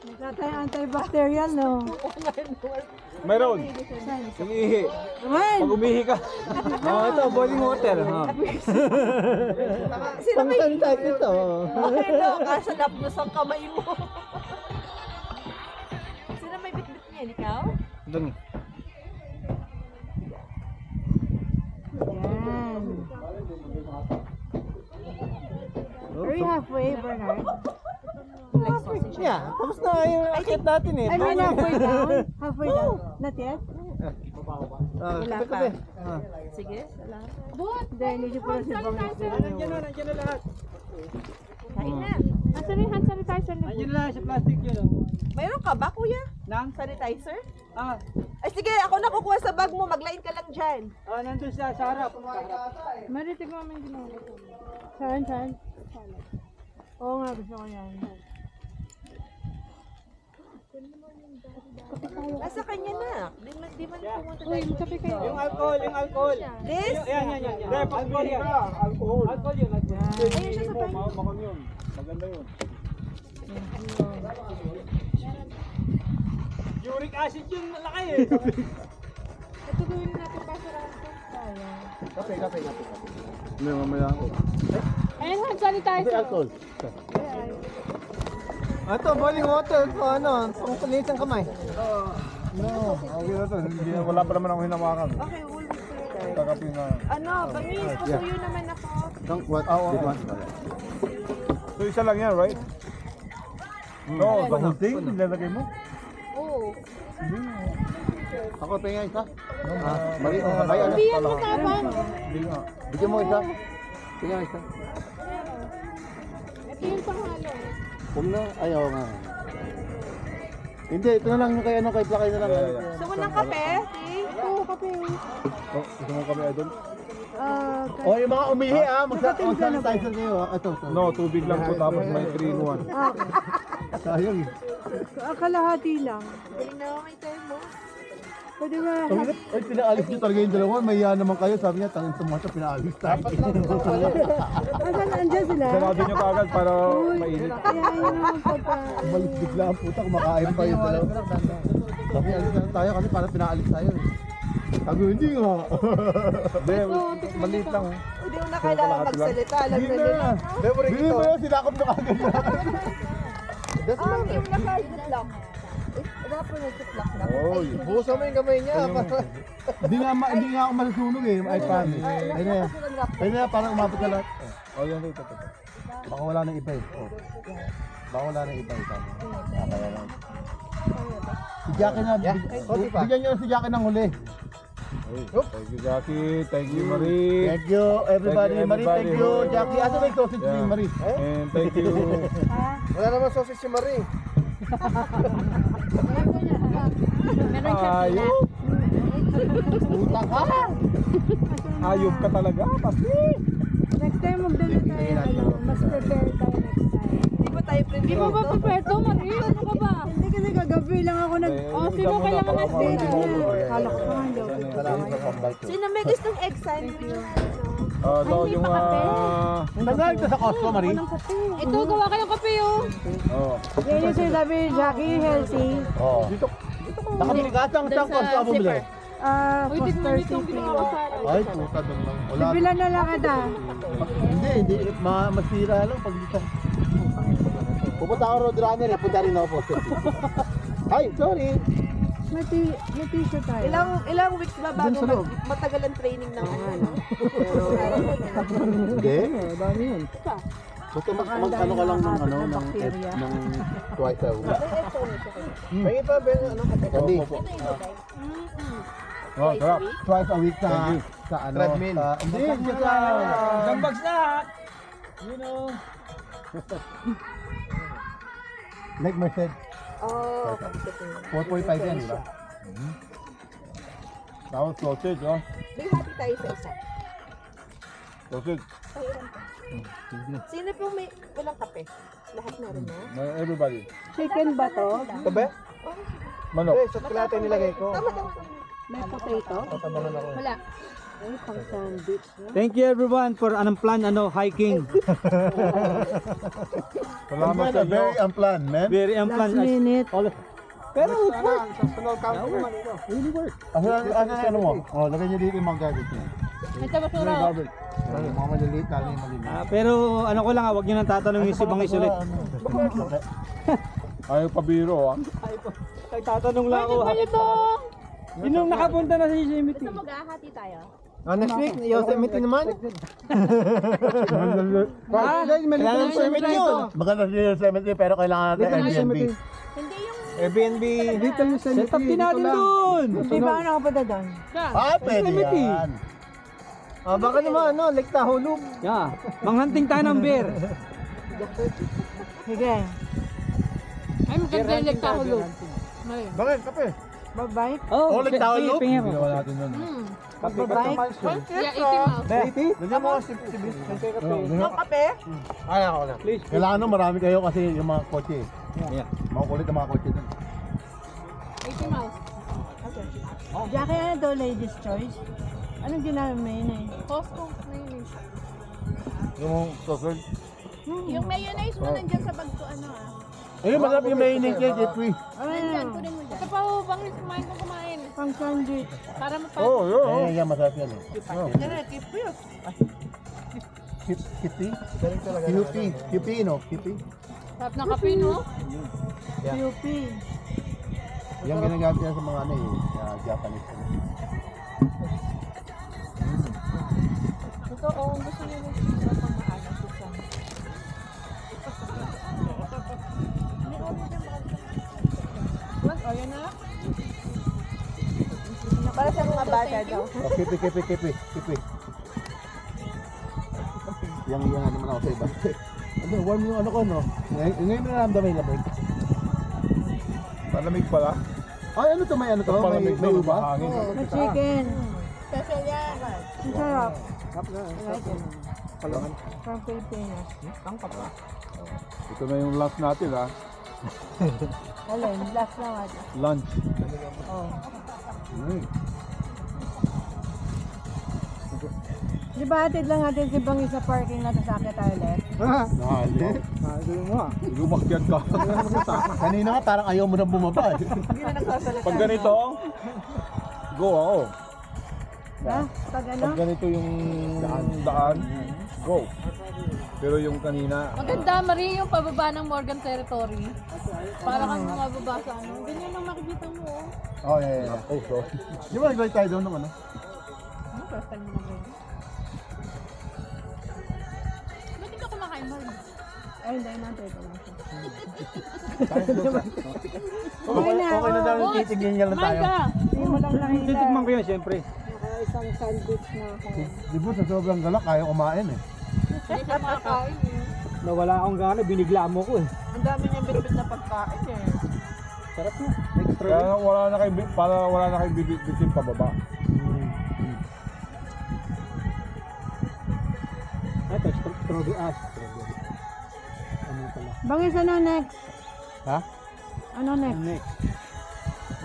Nagkatay antibacterial, no? Mayroon. Umihi. Pag umihi ka. Oh, ito, boiling water. Sino may... Sanitize ito. Hello, kasalap mo sa kamay mo. Sino may bitbit niyan? Ikaw? Doon. Yan. Are you halfway, Bernard? Yeah, tapos na yung akit natin eh. I mean, halfway down? Halfway down? Not yet? Wala pa. Sige, salamat. Then, hindi pala si Bangis. Nandiyan na lahat. Kain na. Asan yung hand sanitizer niyo? Nandiyan na lang sa plastic yun. Mayroon ka ba, kuya? Sanitizer? Ay, sige, ako na kukuha sa bag mo. Maglain ka lang dyan. Mari, tignan mo yung ginawa ko. Saan? Oo nga, gusto ko yan. Nasa kanya na. Di man pumunta Uy, tayo. magkape kayo. Yung alcohol. This? Yan. Alcohol yan. Alcohol. Alcohol yun. Ayun siya sa bahay. Makam yun. Maganda yun. Uric acid yun, malaki eh. Ito gawin natin pasarahan ko. Kape. Hindi, mamaya ako. Ayan, hand sanitizer. Alcohol. Ito, boiling water. Ito, pang palinis ang kamay. No, okay na to. Wala pa naman ako hinawakan. Okay, we'll wait. Kakapin na. Ano, Bamis, pasuyo naman ako. What? So isa lang yan, right? No, the whole thing, nilalagay mo? Oo. Ako tingin isa. Mali, sabay ano? Hindi yan matapang. Hindi nga. Bigyan mo isa. Tingin isa. Ito yung panghalo. Kung na, ayaw nga. Hindi, ito na lang yung kay Plakay na lang. Gusto mo ng kape? Oo, kape. Oh, gusto mo kami idol? O, yung mga umihi mag-sanitizer kayo. Ito. No, tubig lang po tapos may 3 in 1. Sayang eh. Kalahati lang. Galing na ako kay tayo mo. Pwede ba? Ay, pinaalis nyo talaga yung dalawa. May naman kayo. Sabi niya, tangin sa mga pinaalis tayo. Asan, andyan sila? Sarado nyo kagad para mainit. Kaya yun ang pagka... Umalis bigla ang puta. Kumakain pa yung dalawa. Sabi, alis na tayo kasi parang pinaalis tayo. Sabi, hindi nga. Hindi, maliit lang. Hindi mo na kailangan magsalita. Alam na nila. Bili mo yun, sinakop na kagad. Hindi mo na kahit Wala po yung sitlak na. Oy. Busa mo yung kamay niya. Hindi nga ako masusunog eh. Ay, paano? Ayun na yan. Ayun na yan, parang umabot na lahat. Oh, yan ito. Baka wala nang iba eh. Oh. Baka wala nang iba eh. Kaya lang. Si Jackie na, bigyan nyo si Jackie ng huli. Thank you, Jackie. Thank you, Marie. Thank you everybody. Thank you, Marie, thank you. everybody. Jackie, ano ba yung sausage Yeah. ni Marie? And thank you. Wala naman sausage si Marie. Meron siya Ayop. Puta ka! Ayop ka talaga. Kasi. Next time magdala tayo. Mas prepare tayo next time. Hindi ba tayo pwede Di mo ba prepare to, Marie? Ano ka ba? Hindi kasi kagabi lang ako nag... Oh, sino kailangan na stay na? Kala ko nga daw. Sino may gustong egg sandwich? So yung Nagalit ka sa Costco, Marie? Ito, gawa kayong kape oh. oh. Yan yung sinasabi, Jackie, healthy. Oo. Nakabili ka? Saan Costco ka bumili? Uy, tignan niyo itong ginawa ko sa Ay, puta doon lang. Wala. Bibilan na lang kita. Hindi. Masira lang pag dito. Pupunta ako road runner eh. Punta rin ako. Ay, sorry. May t-shirt tayo. Ilang weeks ba bago matagal ang training ng ano? Hindi. Dami yun. Basta ano ka lang ng twice a week. May iba ba yung Hindi. Oh, sarap. Twice a week sa ano? Treadmill. Hindi, sa... Gambags lahat. You know. Like Merced. Oh, 4.5 yan, di ba? Tapos sausage, oh. Big happy tayo sa isa. Sausage. Sino po may walang kape? Lahat meron na? Everybody. Chicken ba to? Ito ba? Manok. Sa chocolate nilagay ko. Tama. May potato? Wala. Ay, pang sandwich. Thank you everyone for hiking. Salamat sa inyo. Very unplanned, man. Very Last minute. Pero it worked. Really worked. Ano mo? Oh, lagay niyo dito yung mga gadgets niyo. Ito basura. Yung mga maliliit, lalo yung maliliit. Pero ano ko lang, wag niyo nang tatanungin si Bangis ulit. Ayaw pabiro, ah. Tatanong lang ako. Ito! Sinong nakapunta na sa Yosemite? Maghahati tayo. Next week, Yosemite naman. Kailangan Yosemite yun. Maganda sa Yosemite pero kailangan natin Airbnb. Hindi yung Airbnb. Set up din natin doon. Di ba ako nakapunta doon? Ah, pwede yan. Baka naman, Lake Tahoe. Yeah. Manghunting tayo ng bear. Sige. Ay, maganda yung legta ko, Luke. Bakit? Kape. Babay. Oh, Lake Tahoe Loop? Ginawa natin nun. Babay. Yeah, 18 mouse. 80? Lagyan mo si Bis. Yung kape? Ay, ako na. Please. Kailangan no, marami kayo kasi yung mga kotse. Yeah. Makukulit ang mga kotse dun. 18 mouse. Jackie, ano daw ladies choice? Anong ginamit mo yun eh? Costco mayonnaise. Yung sausage. Yung mayonnaise mo nandyan sa bag ko, ano ah. Ayun, masarap yung mayonnaise kay Jeffrey. Nandyan, kunin mo dyan. Ito pa ho, bangis kumain kung kumain. Pang sandwich. Para mapag... Ayun, yan, masarap yan. Yan na, keep yun. Kitty? Kitty. Kitty, no? Kitty. Sarap na kape, no? PUP. Yan ginagamit yan sa mga ano eh, Japanese. Ito, oh, gusto nyo yung pizza pang maalas. What? O, yan na? Para sa mga bata daw. Oh, kipi. Yang ano naman ako sa iba. Ano, warm yung ano ko, no? Ngayon na naramdaman yung lamig. Malamig pala. Ay, ano to? May ano to? May uba? Hangin. May chicken. Special yan. Ang sarap. I like it. From Pilipinas. Ito na yung lunch natin ha. Alin, last na nga. Lunch. Oh. Di ba atid lang natin si Bangi sa parking natin sa Akit Island? Nahali. Lumakyat ka. Kanina nga parang ayaw mo na bumaba eh. Hindi na nagsasalita. Pag ganito, go ako. Ha? Pag ano? Pag ganito yung daan, go. Pero yung kanina, Maganda, Marie, yung pababa ng Morgan Territory. Para kang mababa sa ano. Ganyan ang makikita mo, oh. Oh, yeah. oh, so. Di ba nag-like tayo doon naman, no? Ano, first time mo na ganyan? Ba't hindi ka kumakain, Marie? Ay, hindi natin ito lang. Okay na daw yung titigyan niya lang tayo. Manga! Hindi mo lang nakita. Titikman ko yan, siyempre. Isang sandwich na ako. Di ba sa sobrang galak, ayaw kumain eh. Hindi ka makakain, eh. Nawala akong gana, binigla mo ko eh. Ang dami niyang bitbit na pagkain, eh. Sarap na. Extra. Kaya wala na kayo bibitin pababa. Ay, ito, strawberry ash. Ano pala? Bangis, ano next? Ha? Ano next? Next.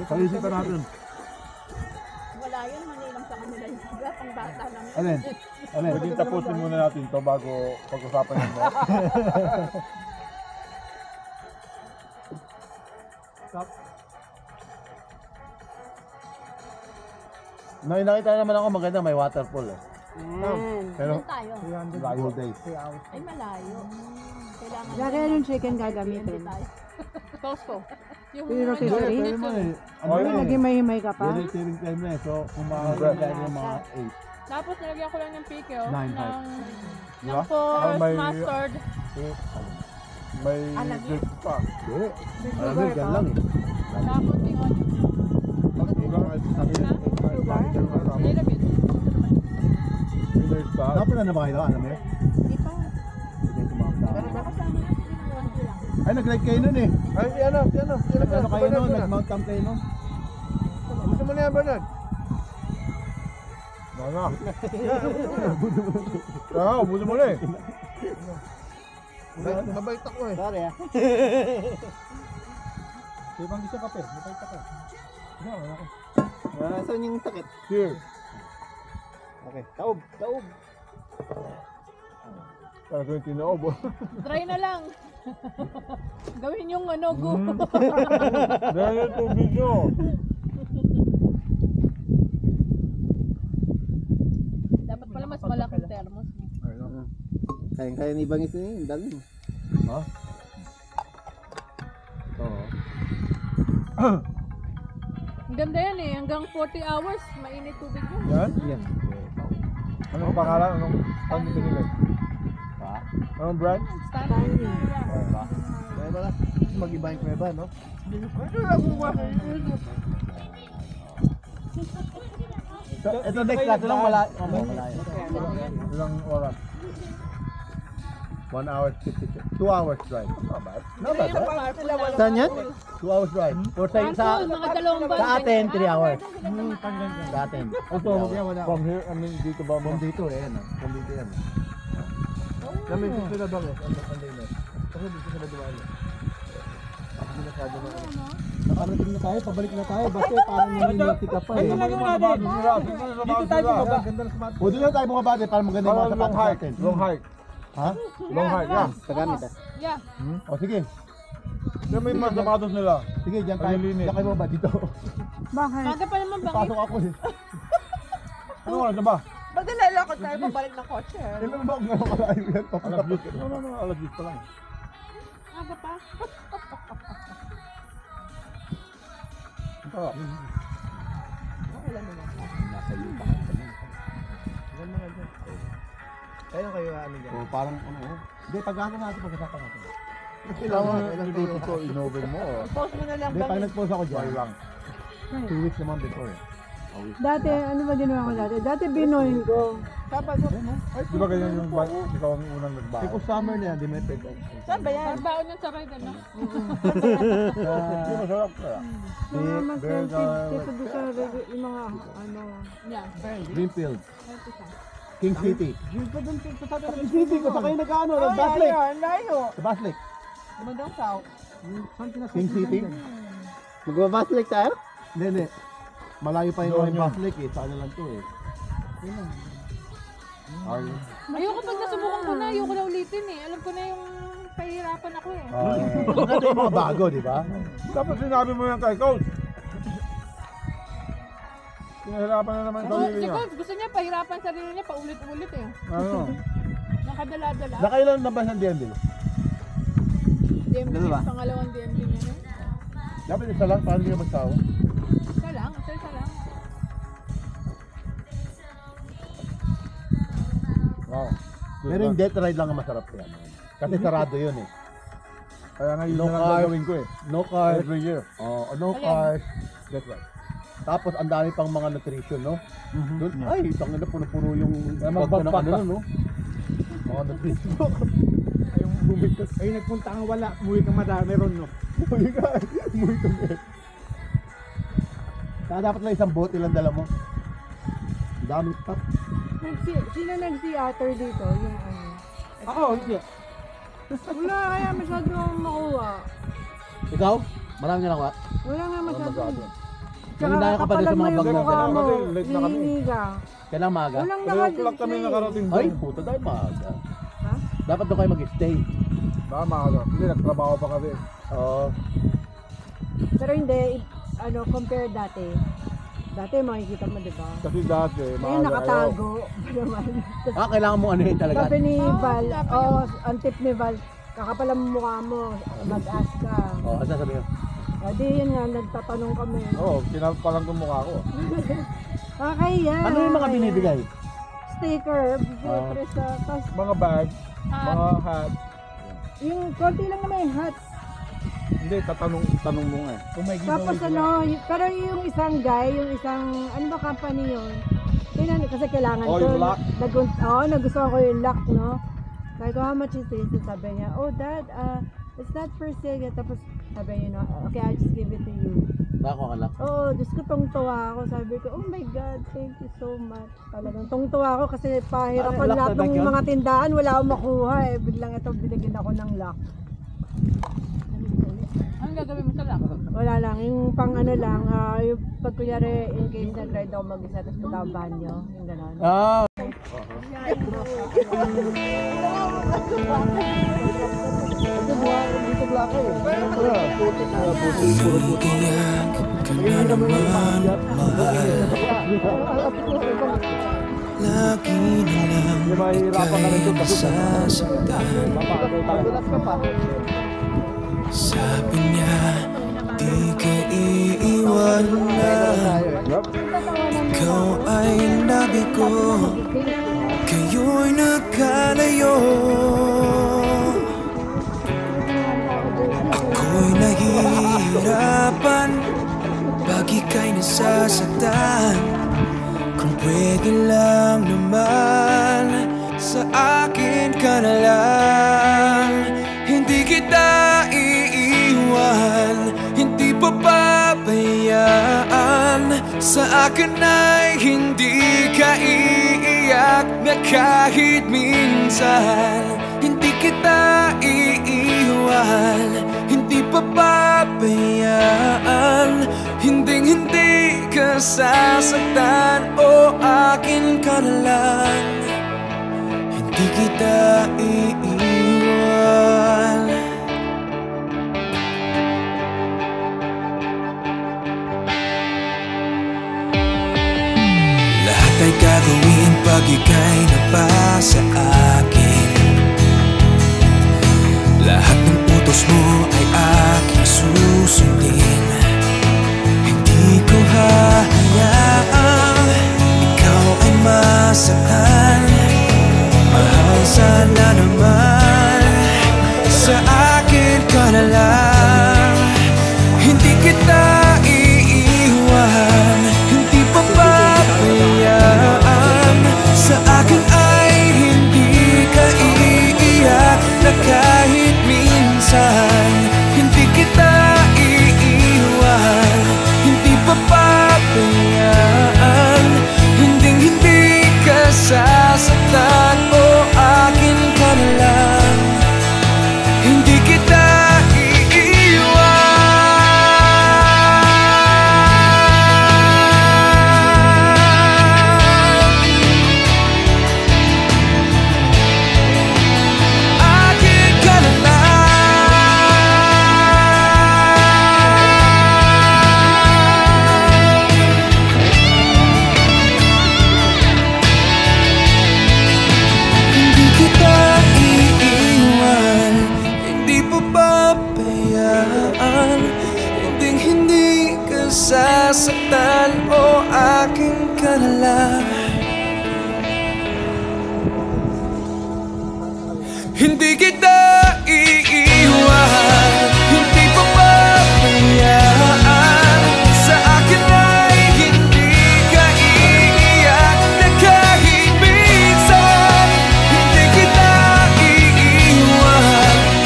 Pag-isipan natin. Wala yun, manilang sa kanila yung sugat. Ang bata lang. Alin? Alin? Pwede tapusin muna natin to bago pag-usapan yun. No? Nakita naman ako maganda, may waterfall eh. Pero, Saan tayo? layo days. Ay, malayo. Kailangan Jackie, anong chicken gagamitin? Costco. Yung Pero mga Pwede Pwede naman eh. Ano Ay, yun eh? naging ka pa? Yan ay saving time na eh. So, kung makakaganda yung mga Tapos nilagyan ko lang ng pickle. 9 ng, hearts. Di ng ba? force, May- mustard. May drip pa. 8. Hindi. Alam yan lang eh. Tapos yung onion. A little bit. Winners pa. Dapat na ba kayo? Alam mo yun? Hindi pa. Hindi Nakasama na yung Ay, nag-like kayo nun eh. Ay, si ano? Ano kayo nun? Nag-mount camp kayo nun? Gusto mo na yan, Bernard? Mga. Kaya, ubusin mo na eh. Mabait ako eh. Sorry ah. Ibang isang kape. Mabait ka. Saan yung sakit? Cheers. Okay. Taob. Taob. Talaga yung tinaob. Try na lang. Gawin yung ano, go. Dahil yung tubig nyo. Dapat pala mas malaking thermos. Kaya ni Bangis na yun. Dali mo. Ha? Oo. Ang ganda yan eh. Hanggang 40 hours, mainit tubig yun. Yan? Yan. Anong pangalan? Anong binili? Ha? Anong brand? Stanley. Kuweba na. Mag-iba yung kuweba, no? Ito next natin lang malayo. Malayo. Ilang oras? 1 hour 56. 2 hours drive. Not bad. Not bad, right? Saan yan? 2 hours drive. Or sa Mga dalawang ba? sa atin, 3 hours. Sa atin. From here, I mean, dito ba mo? From dito eh. From dito yan. Namin dito sila bang eh. Kasi dito sila dumaan eh. Hindi na kaya dumaan. Nakarating na tayo, pabalik na tayo. Basta parang nanginati ka pa eh. Dito tayo bumaba. O doon lang tayo bumaba din para maganda yung mga Long sapatos hike. natin. Long hike. Ha? Long hike, yeah. Tagamit ah. Yeah. O sige. Yung may mga sapatos nila. Sige, dyan tayo. Malilinis. Dyan kayo bumaba dito. Bakit? Maga pa naman bakit? Pasok ako eh. Ano oras na ba? Ba't nilalakad tayo pabalik ng kotse? Ilan ba ako ngayon kalayo yan? Alas 10. No, alas 10 pa lang. Maga pa? Oo. Kaya kayo ano dyan? O parang ano eh. Hindi, pag-ano natin, pag-usapan natin. Kailangan dito to inoven mo. Post mo na lang Hindi, pag nag-post ako dyan, lang. 2 weeks naman before eh. Dati, ano ba ginawa ko dati? Dati binoin ko. Tapos, Di ba ganyan yung ikaw ang unang nagbago? Ikaw summer na yan, di may peg. saan ba yan? Parbaon yung sa ride, ano? Di masarap kaya. Mga mas sensitive dito sa yung mga, ano, Yeah. Greenfield. King City. King City, kung sa kayo nag-ano, nag-bus lake. layo. Sa bus lake. Dumandang south. King City. Magbabaslik tayo? Hindi. Malayo pa yung bus lake eh. Saan na lang to eh. Ayoko pag nasubukan ko na, ayoko na ulitin eh. Alam ko na yung pahirapan ako eh. Maganda yung mga bago, di ba? Dapat sinabi mo yan kay Coach. Pinahirapan na naman Si sarili niya. Coach, gusto niya pahirapan sarili niya paulit-ulit eh. Ano? Nakadala-dala. Nakailan na ba ng DMD? DMD, pangalawang DMD niya na. Dapat isa lang, paano hindi ka magsawa? Isa lang, isa lang. Wow. Pero yung death ride lang ang masarap yan. Kasi sarado yun eh. Kaya nga yun No na lang cars. gagawin ko eh. No cars. Every year. No cars. Death ride. Tapos ang dami pang mga nutrition, no? Doon, ay, tangin na puno-puno yung bag ko ng ano, no? Mga nutrition. Yung bumigkas. Ay, nagpunta kang wala. Umuwi kang madami ron, no? Umuwi ka eh. Saka dapat lang isang boat, ilang dala mo? Ang daming stuff. Sino nag-theater dito? Yung ano? Ako, hindi. Wala kaya masyado makuha. Ikaw? Marami ka nakuha? Wala nga masyado. Nanginaya ka pa din sa mga bag na mukha mo. Kasi late na kami. Hihingi ka. Kailang maaga? Walang 3 o'clock kami naka-display. nakarating Ay, doon. puta tayo maaga. Ha? Dapat doon kayo mag-stay. Tama ka. Hindi, nagtrabaho pa kami. Oo. Pero hindi, ano, compare dati. Dati makikita mo, di ba? Kasi dati, Ngayon maaga kayo. nakatago. Naman. Kailangan mo ano yun talaga. Sabi ni Val, ang tip ni Val, kakapala mo mukha mo, mag-ask ka. Oo, ano sabi ko? Di yun nga, nagtatanong kami. Oo, pinapalang ko mukha ko. Kakahiya. Ano yung mga binibigay? Sticker, siyempre sa, tas Mga bag, mga hat. yung konti lang naman yung hat. Hindi, tanong mo nga eh. Tapos ano, pero yung isang guy, yung isang, ano ba company yun? Kasi kailangan Oh, ko. yung lock? Nagustuhan ko yung lock, no? Sabi ko, how much is this? Sabi niya, oh dad, it's not for sale yet. Tapos sabi niya, no, okay, I'll just give it to you. Bako ka lang. Oo, Diyos ko, tungtuwa ako. Sabi ko, oh my God, thank you so much. Talagang tungtuwa ako kasi pahirapan Lock lahat na bag ng yun? mga tindahan, wala akong makuha eh. Biglang ito, binigyan ako ng lock. Anong gagawin mo sa lock? Wala lang, yung pang ano lang, yung pag kunyari, in case nag-ride ako mag-isa, tapos punta ako banyo, yung gano'n. Ah! Dito black eh. Iyak ka na naman, mahal. Lagi na lang ika'y nasasaktan. Sabi niya, di ka iiwanan. Ikaw ay nabi ko, kayo'y nagkalayo. Ako'y nahihirapan pag ika'y nasasaktan. Kung pwede lang naman, sa akin ka na lang. Hindi kita iiwan, hindi papabayaan. Sa akin ay hindi ka iiyak na kahit minsan. Hindi kita iiwan, hindi papabayaan. Hinding-hindi ka sasaktan, o akin ka na lang. Hindi kita iiwan. Lahat ay gagawin pag ika'y nabasa akin. Lahat ng utos mo ay aking susundin. Hindi ko hahayaang ikaw ay masaktan. Mahal, sana naman sa akin ka na lang. Hindi kita iiwan, hindi papabayaan. Sa akin ay hindi ka iiyak na kahit minsan. Hindi kita iiwan, hindi papabayaan. Hinding-hindi ka sasaktan, o akin ka na lang. Hindi kita sasaktan, o akin ka na lang. Hindi kita iiwan, hindi papabayaan. Sa akin ay hindi ka iiyak na kahit minsan. Hindi kita iiwan,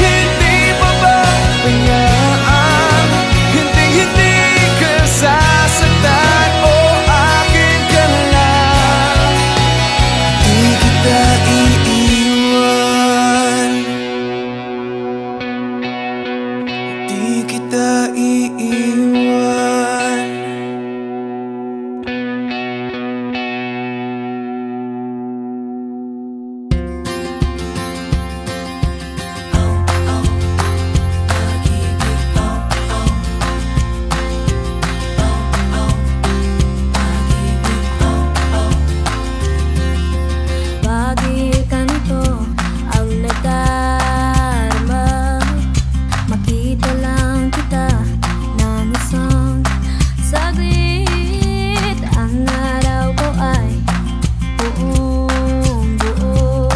hindi papabayaan. Hindi sasaktan, o akin ka na lang. Hindi kita iiwan, hindi kita iiwan. Bakit ganito ang nadarama? Makita lang kita ng isang saglit. Ang araw ko ay buong buo.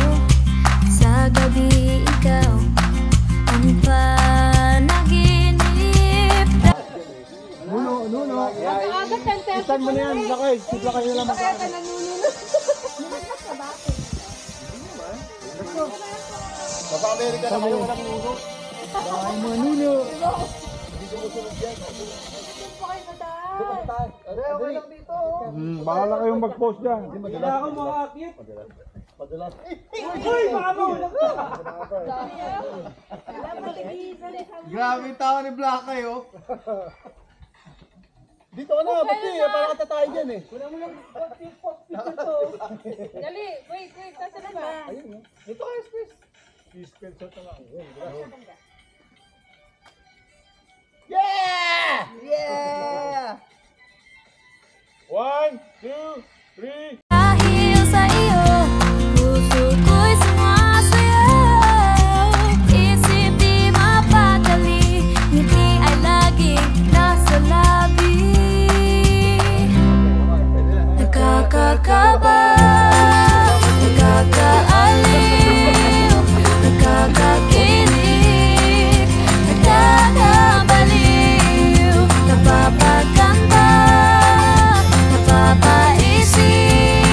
Sa gabi ikaw ang panaginip. Nuno. Agad-agad 10 Itan mo na yan, lakay. Sigla kayo lang magkakaroon. Papa-Amerika na kayo, walang nuno. Bahay mga nuno. Hindi ko musunod yan. Okay lang dito. Bahala kayong mag-post dyan. Hindi ako makakit. Madalas. Uy, baka mahulog ka. Grabe yung tao ni Black kayo. Dito ka na, pati. Para katatay dyan eh. Dali, wait, saan na ba? Dito kayo, Space. Yeah! Yeah! 1, 2, 3. Dahil sa iyo, puso ko'y sumasayaw. Isip di mapadali, ngiti ay laging nasa labi. Nakakakaba, nakakaaliw, nakakakilig, nakakabaliw, napapaganda, napapaisip.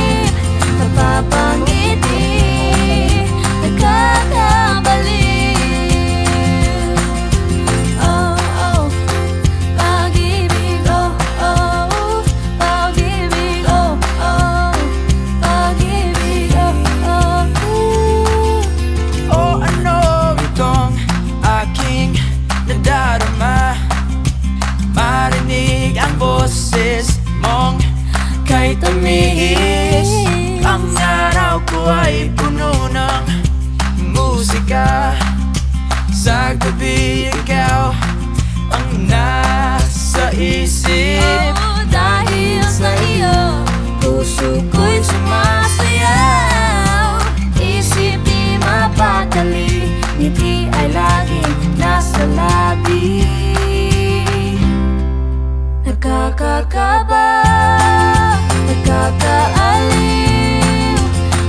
tamis. Ang araw ko ay puno ng musika. Sa gabi ikaw ang nasa isip. Dahil sa iyo, puso ko'y sumasayaw. Isip di mapakali, ngiti ay laging nasa labi. Nakakakaba, nakakaaliw,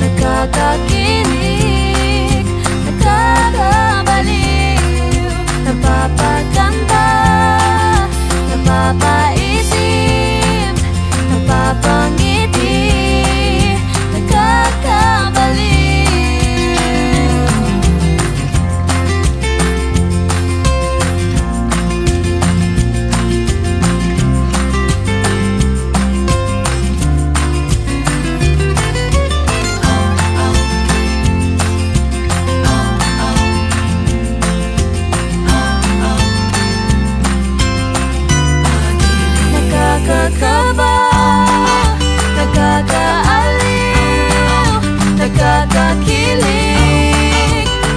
nakakakilig, nakakabaliw, napapaganda, napapaisip, napapangiti, nakakabaliw. Nakakakaba, nakakaaliw, nakakakilig,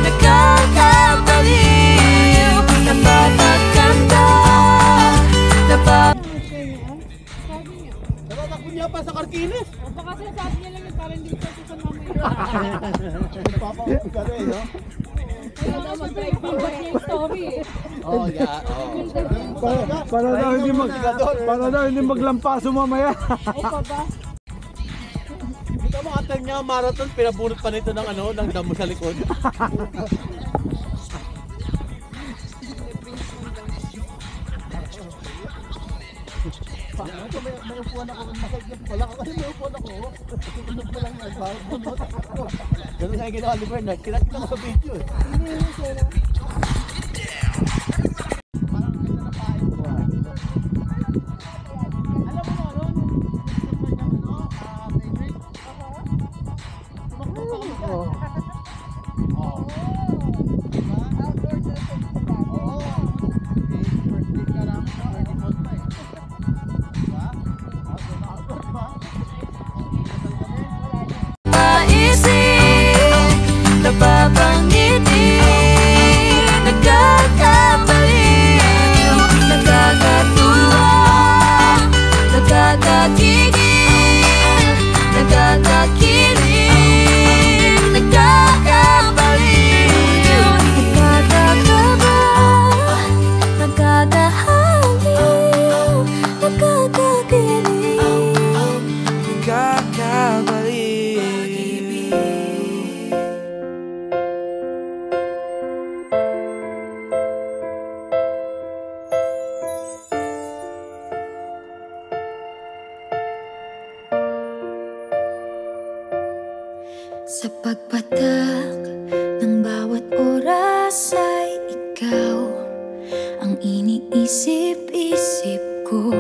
nakakabaliw, napapaganda, Natatakbo niya pa sa Karkinis. Baka sinasabi niya lang yun para hindi ko sa mamaya. Papawag ka rin, no? Kaya naman, favorite niya yung story eh. Oh, yeah. Oh. Para daw hindi maglampaso mamaya. Ay pa ba? Ito mga time niya marathon, pinabunot pa nito ng ano, ng damo sa likod. May upuan ako, masagyan pala ako. May upuan ako. Tutunog pa lang yan. Bunot ako. Ganun nga yung ginawa ni Bernard. Kinakit lang sa video eh. Napapangiti, nakakabaliw, nakakatuwa, nakakakigil, nakakakilig, nakakabaliw, nakakakaba, nakakahaliw, nakakakilig, Nakakabaliw. Sa pagpatak ng bawat oras ay ikaw ang iniisip-isip ko.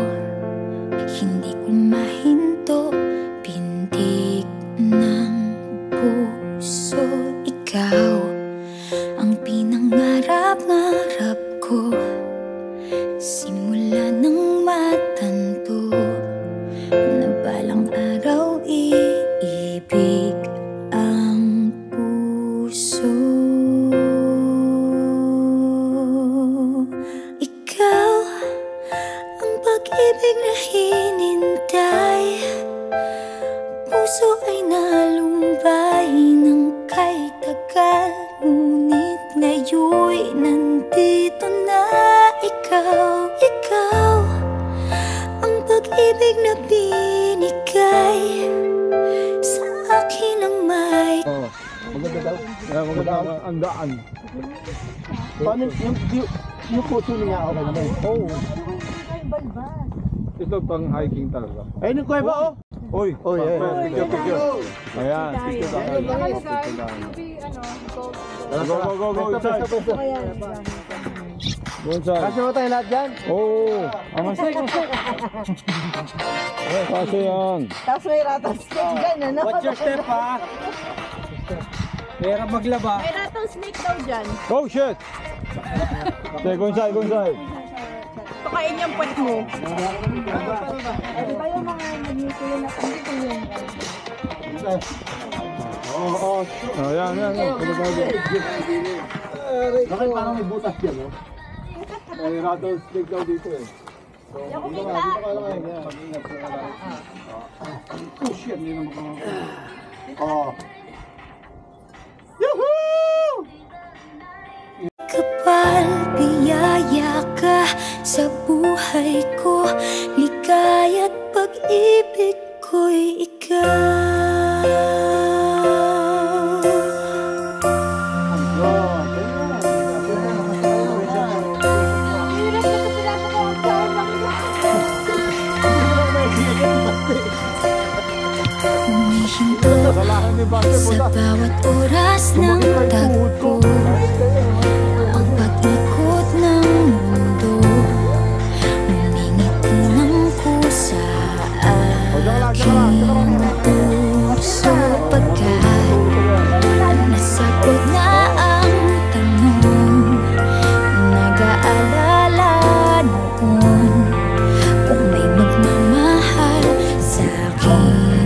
Hindi ko mahinto, pintig ng puso. Ikaw ang pinangarap-ngarap ko. Simula ng matanto na balang araw iibig ang puso. Ikaw ang pag-ibig na hinintay. Puso ay nalumbay ng kay tagal, ngunit ngayon'y nandito na ikaw. Ikaw ang pag-ibig na binigay sa akin ang may. Maganda daw. Maganda ang daan. Paano yung puso niya okay naman? Oo. Ito pang hiking talaga. Ayun yung kuweba oh. Oy, yeah. picture. Ayan, picture tayo. Go, inside. Go inside. Kasi mo tayo lahat dyan? Oo. Kasi yan. Tapos may rattlesnake dyan, ano? Watch your step, ha? Pera maglaba. May rattlesnake daw dyan. Oh, shit. Okay, go inside. Pakain yung puwet mo. Di ba yung mga Kuya Nathan ko yun. Oo. Oh, yan. Bakit parang may butas yan, no? May rattlesnake daw dito eh. So, Dito ka lang eh. Pag-ingat ka lang. Push yan, hindi naman ka. Oo. Kapal biyaya ka sa buhay ko, ligaya't pag-ibig ko'y ikaw. Humihinto sa bawat oras ng tagpo, ang pag-ikot ng mundo, humingiti ng kusa aking puso, pagkat nasagot na ang tanong, nag-aalala noon kung may magmamahal sa akin.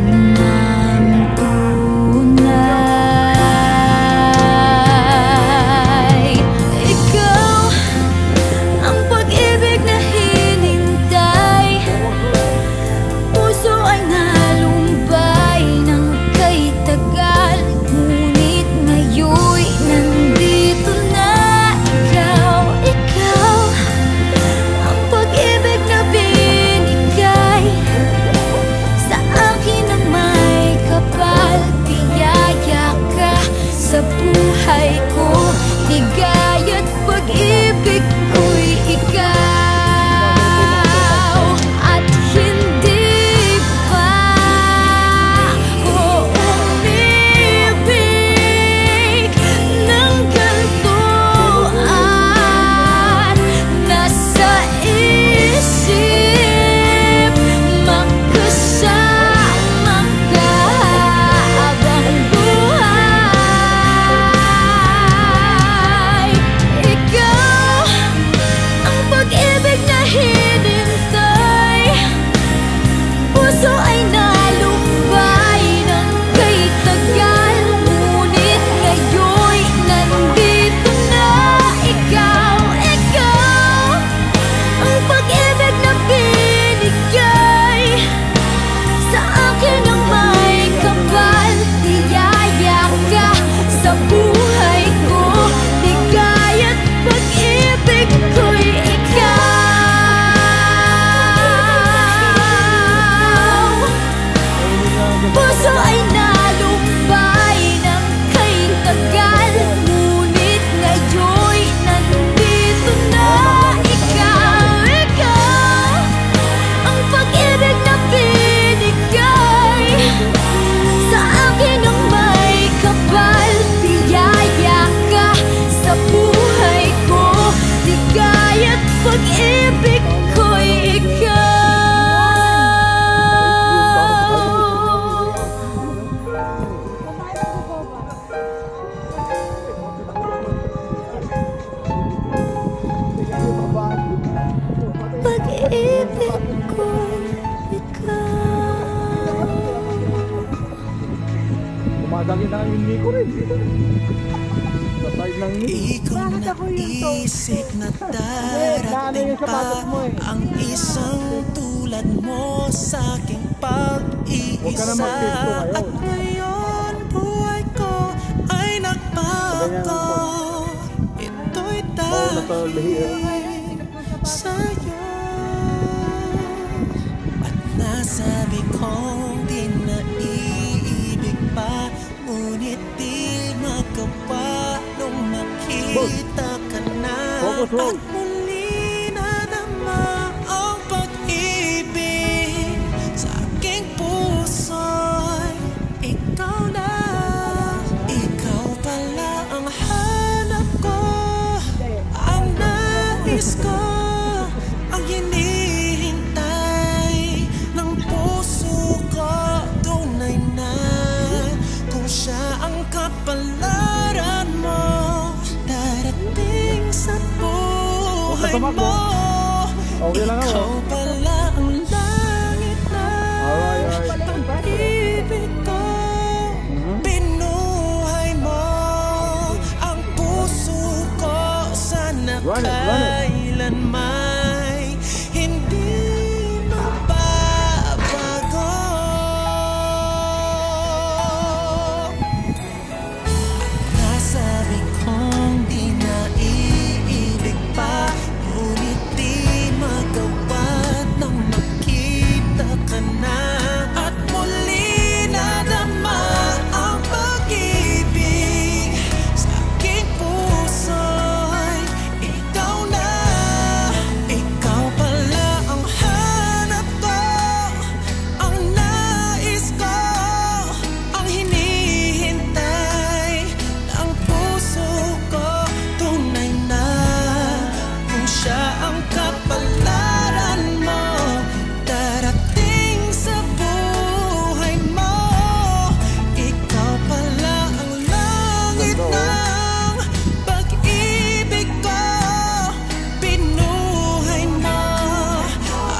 Madagi na yung Nico rin. Sa side ng Nico. Bakit ako yung isip na darating pa ang isang tulad mo sa aking pag-iisa. At ngayon buhay ko ay nagbago. Ito'y dahil sa'yo. At nasabi kong di na pa, ngunit di magawa nung makita ka na. At muli na naman ang pag-ibig sa aking puso'y ikaw na. Ikaw pala ang hanap ko, ang nais ko, ang hinihintay ng puso ko. Tunay na siya ang kapalaran mo, darating sa buhay mo. Ikaw pala ang langit na na at muli nadama ang pag-ibig sa aking puso'y ikaw na. Ikaw pala ang hanap ko, ang nais ko, ang hinihintay ng puso ko. Tunay na kung siya ang kapalaran mo, darating sa buhay mo. Ikaw pala ang langit ng pag-ibig ko, binuhay mo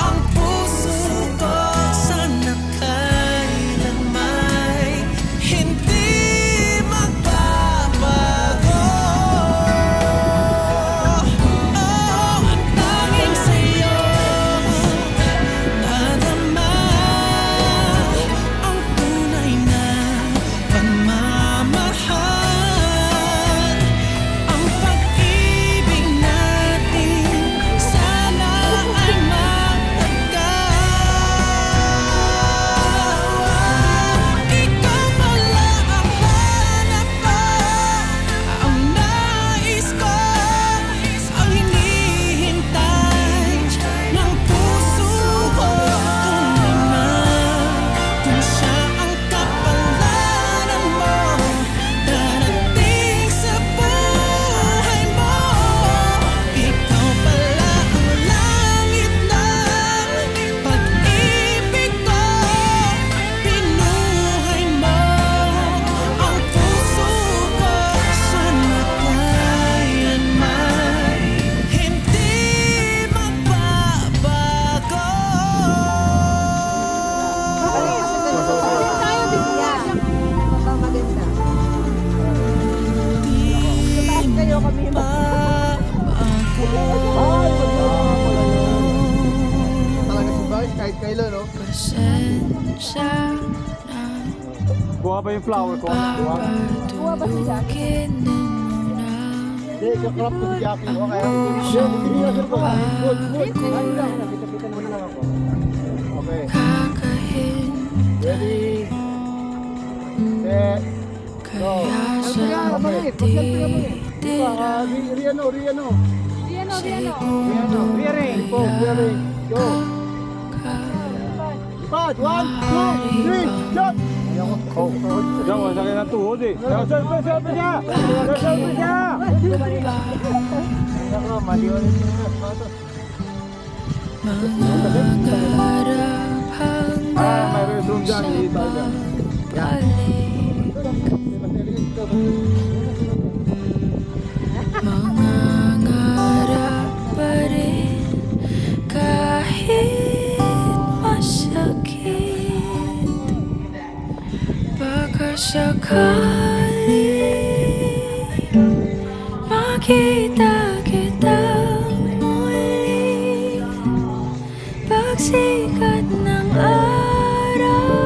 ang puso ko. Sana kailan may hindi magbabago. Ang tanging sa'yo nadama ang tunay na pagmamahal. Ang pag-ibig natin sana ay magtagal. Ikaw pala ang hanap ko, ang nais ko, ang hinihintay ng puso ko. Tunay na kung siya ang kapalaran mo, darating sa buhay mo. Ikaw pala ang langit ng pag-ibig ko, binuhay mo ang puso ko. Sana kailan may hindi magbabago. Tayo bigyan. Ito maganda. Taas kayo kami. Talaga si Bart, kahit kailan, no? Pasensya na, Kuha ba yung flower ko? Kuha. Kuha ba si Jackie? Hindi, kakrap ko si Jackie. Okay. Hindi, ko. Good, good. Ayun lang. Nakita-kita naman lang ako. Okay. kakahin Ready? Set. Go. kaya Okay. titira Riano. Riano. Go. Go. Ipad. 1, 2, 3, shot! Diyan, wala sa akin ng tuhod eh. Selfie siya! Selfie siya! mangarap hanggang May restroom dyan. Dito dyan. mangarap pa rin kahit masakit. Baka sakali makita kita muli, pagsikat ng araw,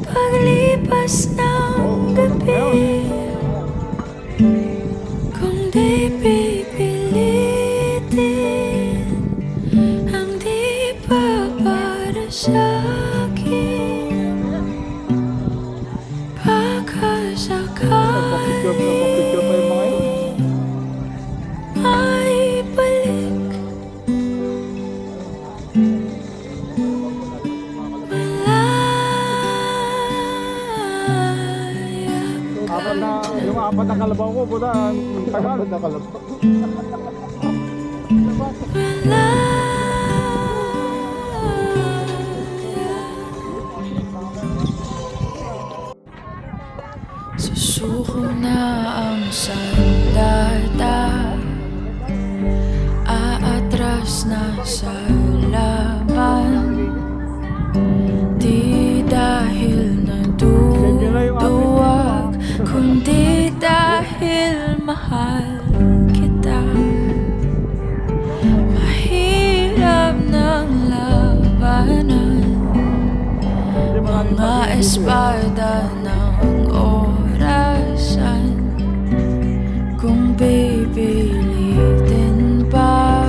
paglipas ng gabi. Kung di pipilitin ang di pa para sa'kin, baka sakali ay balik. Yung apat na kalabaw ko, puta, ang tagal. Susuko na ang sandata, aatras na sa laban. Di dahil naduduwag, kundi dahil mahal kita. Mahirap ng labanan, mga espada ng orasan. Kung pipilitin pa,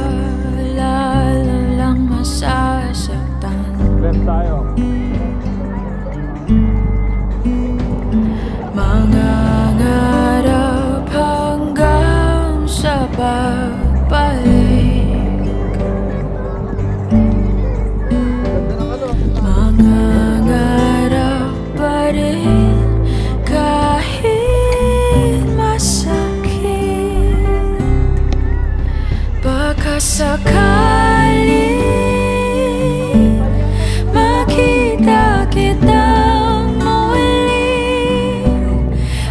lalo lang masasaktan Rest tayo. Mangangarap hanggang sa pagbalik. Mangangarap pa rin kahit masakit. Baka sakali makita kitang muli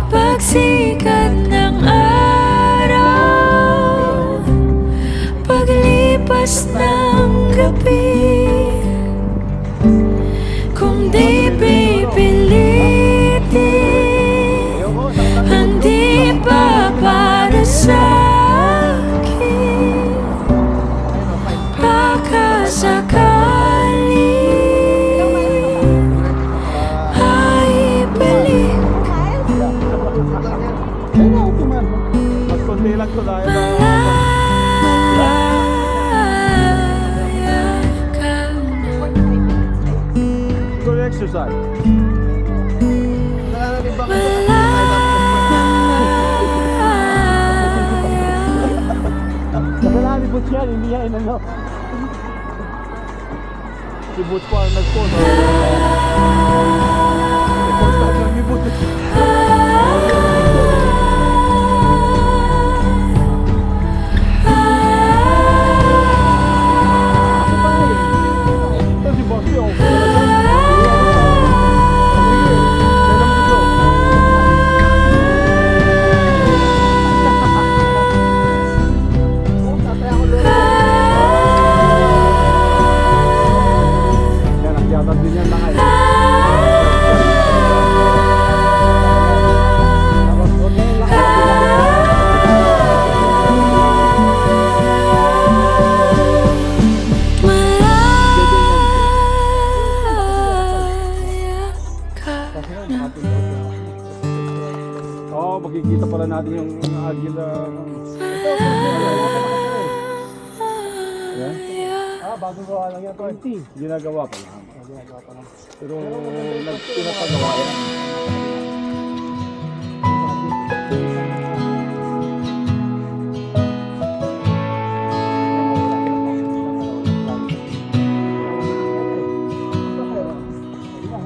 pagsikat ng araw, paglipas ng gabi. Kung di pipilitin, hindi pa para sa'kin. Baka sakali maibalik. Mas konti lang to dahil go exercise. Nakalami po siya, hindi niya inano. Si Boots pa ang nag-phone. First time lang ni Boots. Ito si Boss Yo. Oo, makikita pala natin yung agila. Bagong gawa lang yan, 20. Ginagawa pa lang. Pero pinapagawa yan.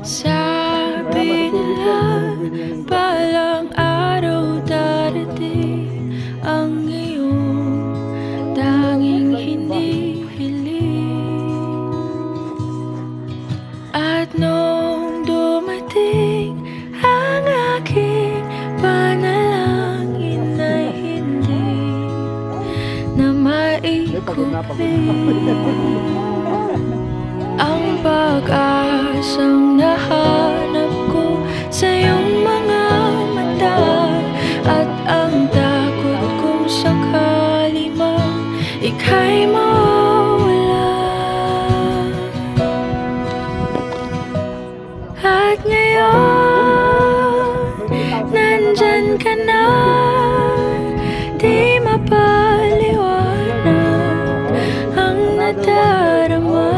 Sabi nila balang araw darating ang iyong tanging hindi hiling. At nung dumating ang aking panalangin na hindi na maikuling ang pag-asang nahanap ko sa iyong mga mata, at ang takot kung sakali man ika'y mawala. At ngayon nandyan ka na, di mapaliwanag ang nadarama.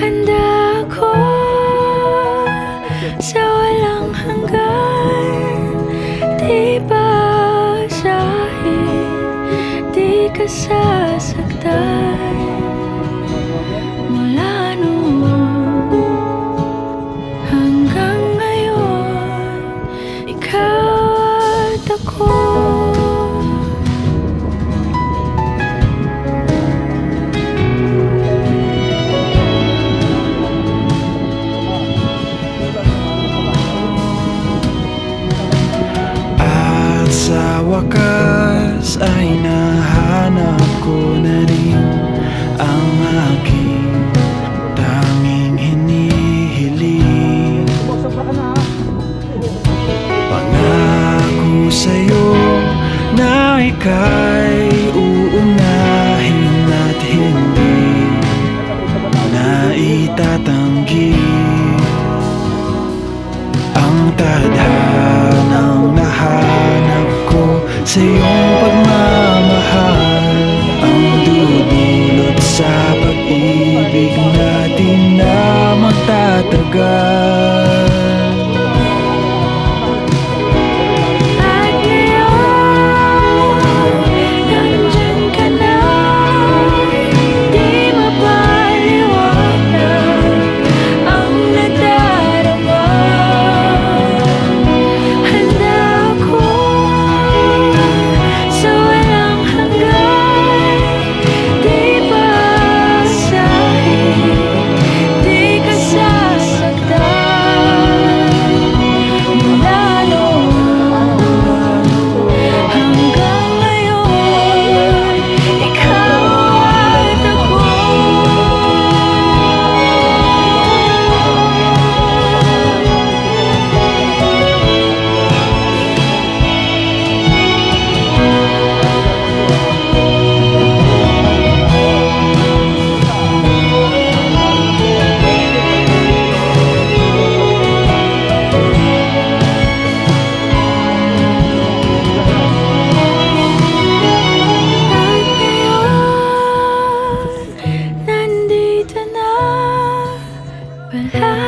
Handa ako sa walang hanggan, di basahin, di ka sasaktan. Mula noon hanggang ngayon, ikaw at ako. Sa wakas ay nahanap ko na rin ang aking tanging hinihiling. Pangako sa'yo na ika'y uunahin at hindi na itatanggi ang tadhanang nahanap ko sa iyong pagmamahal, ang dudulot sa pag-ibig na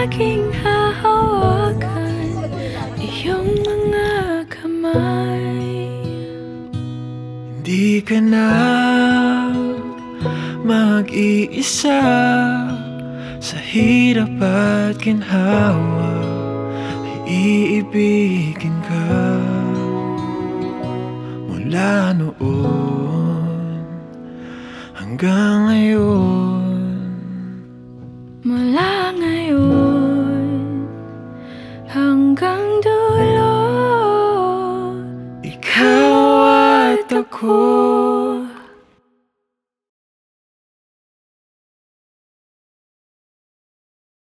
aking hahawakan iyong mga kamay. Hindi ka na mag-iisa sa hirap at ginhawa, iibigin ka mula noon hanggang ngayon. Mula ngayon hanggang dulo, Ikaw at ako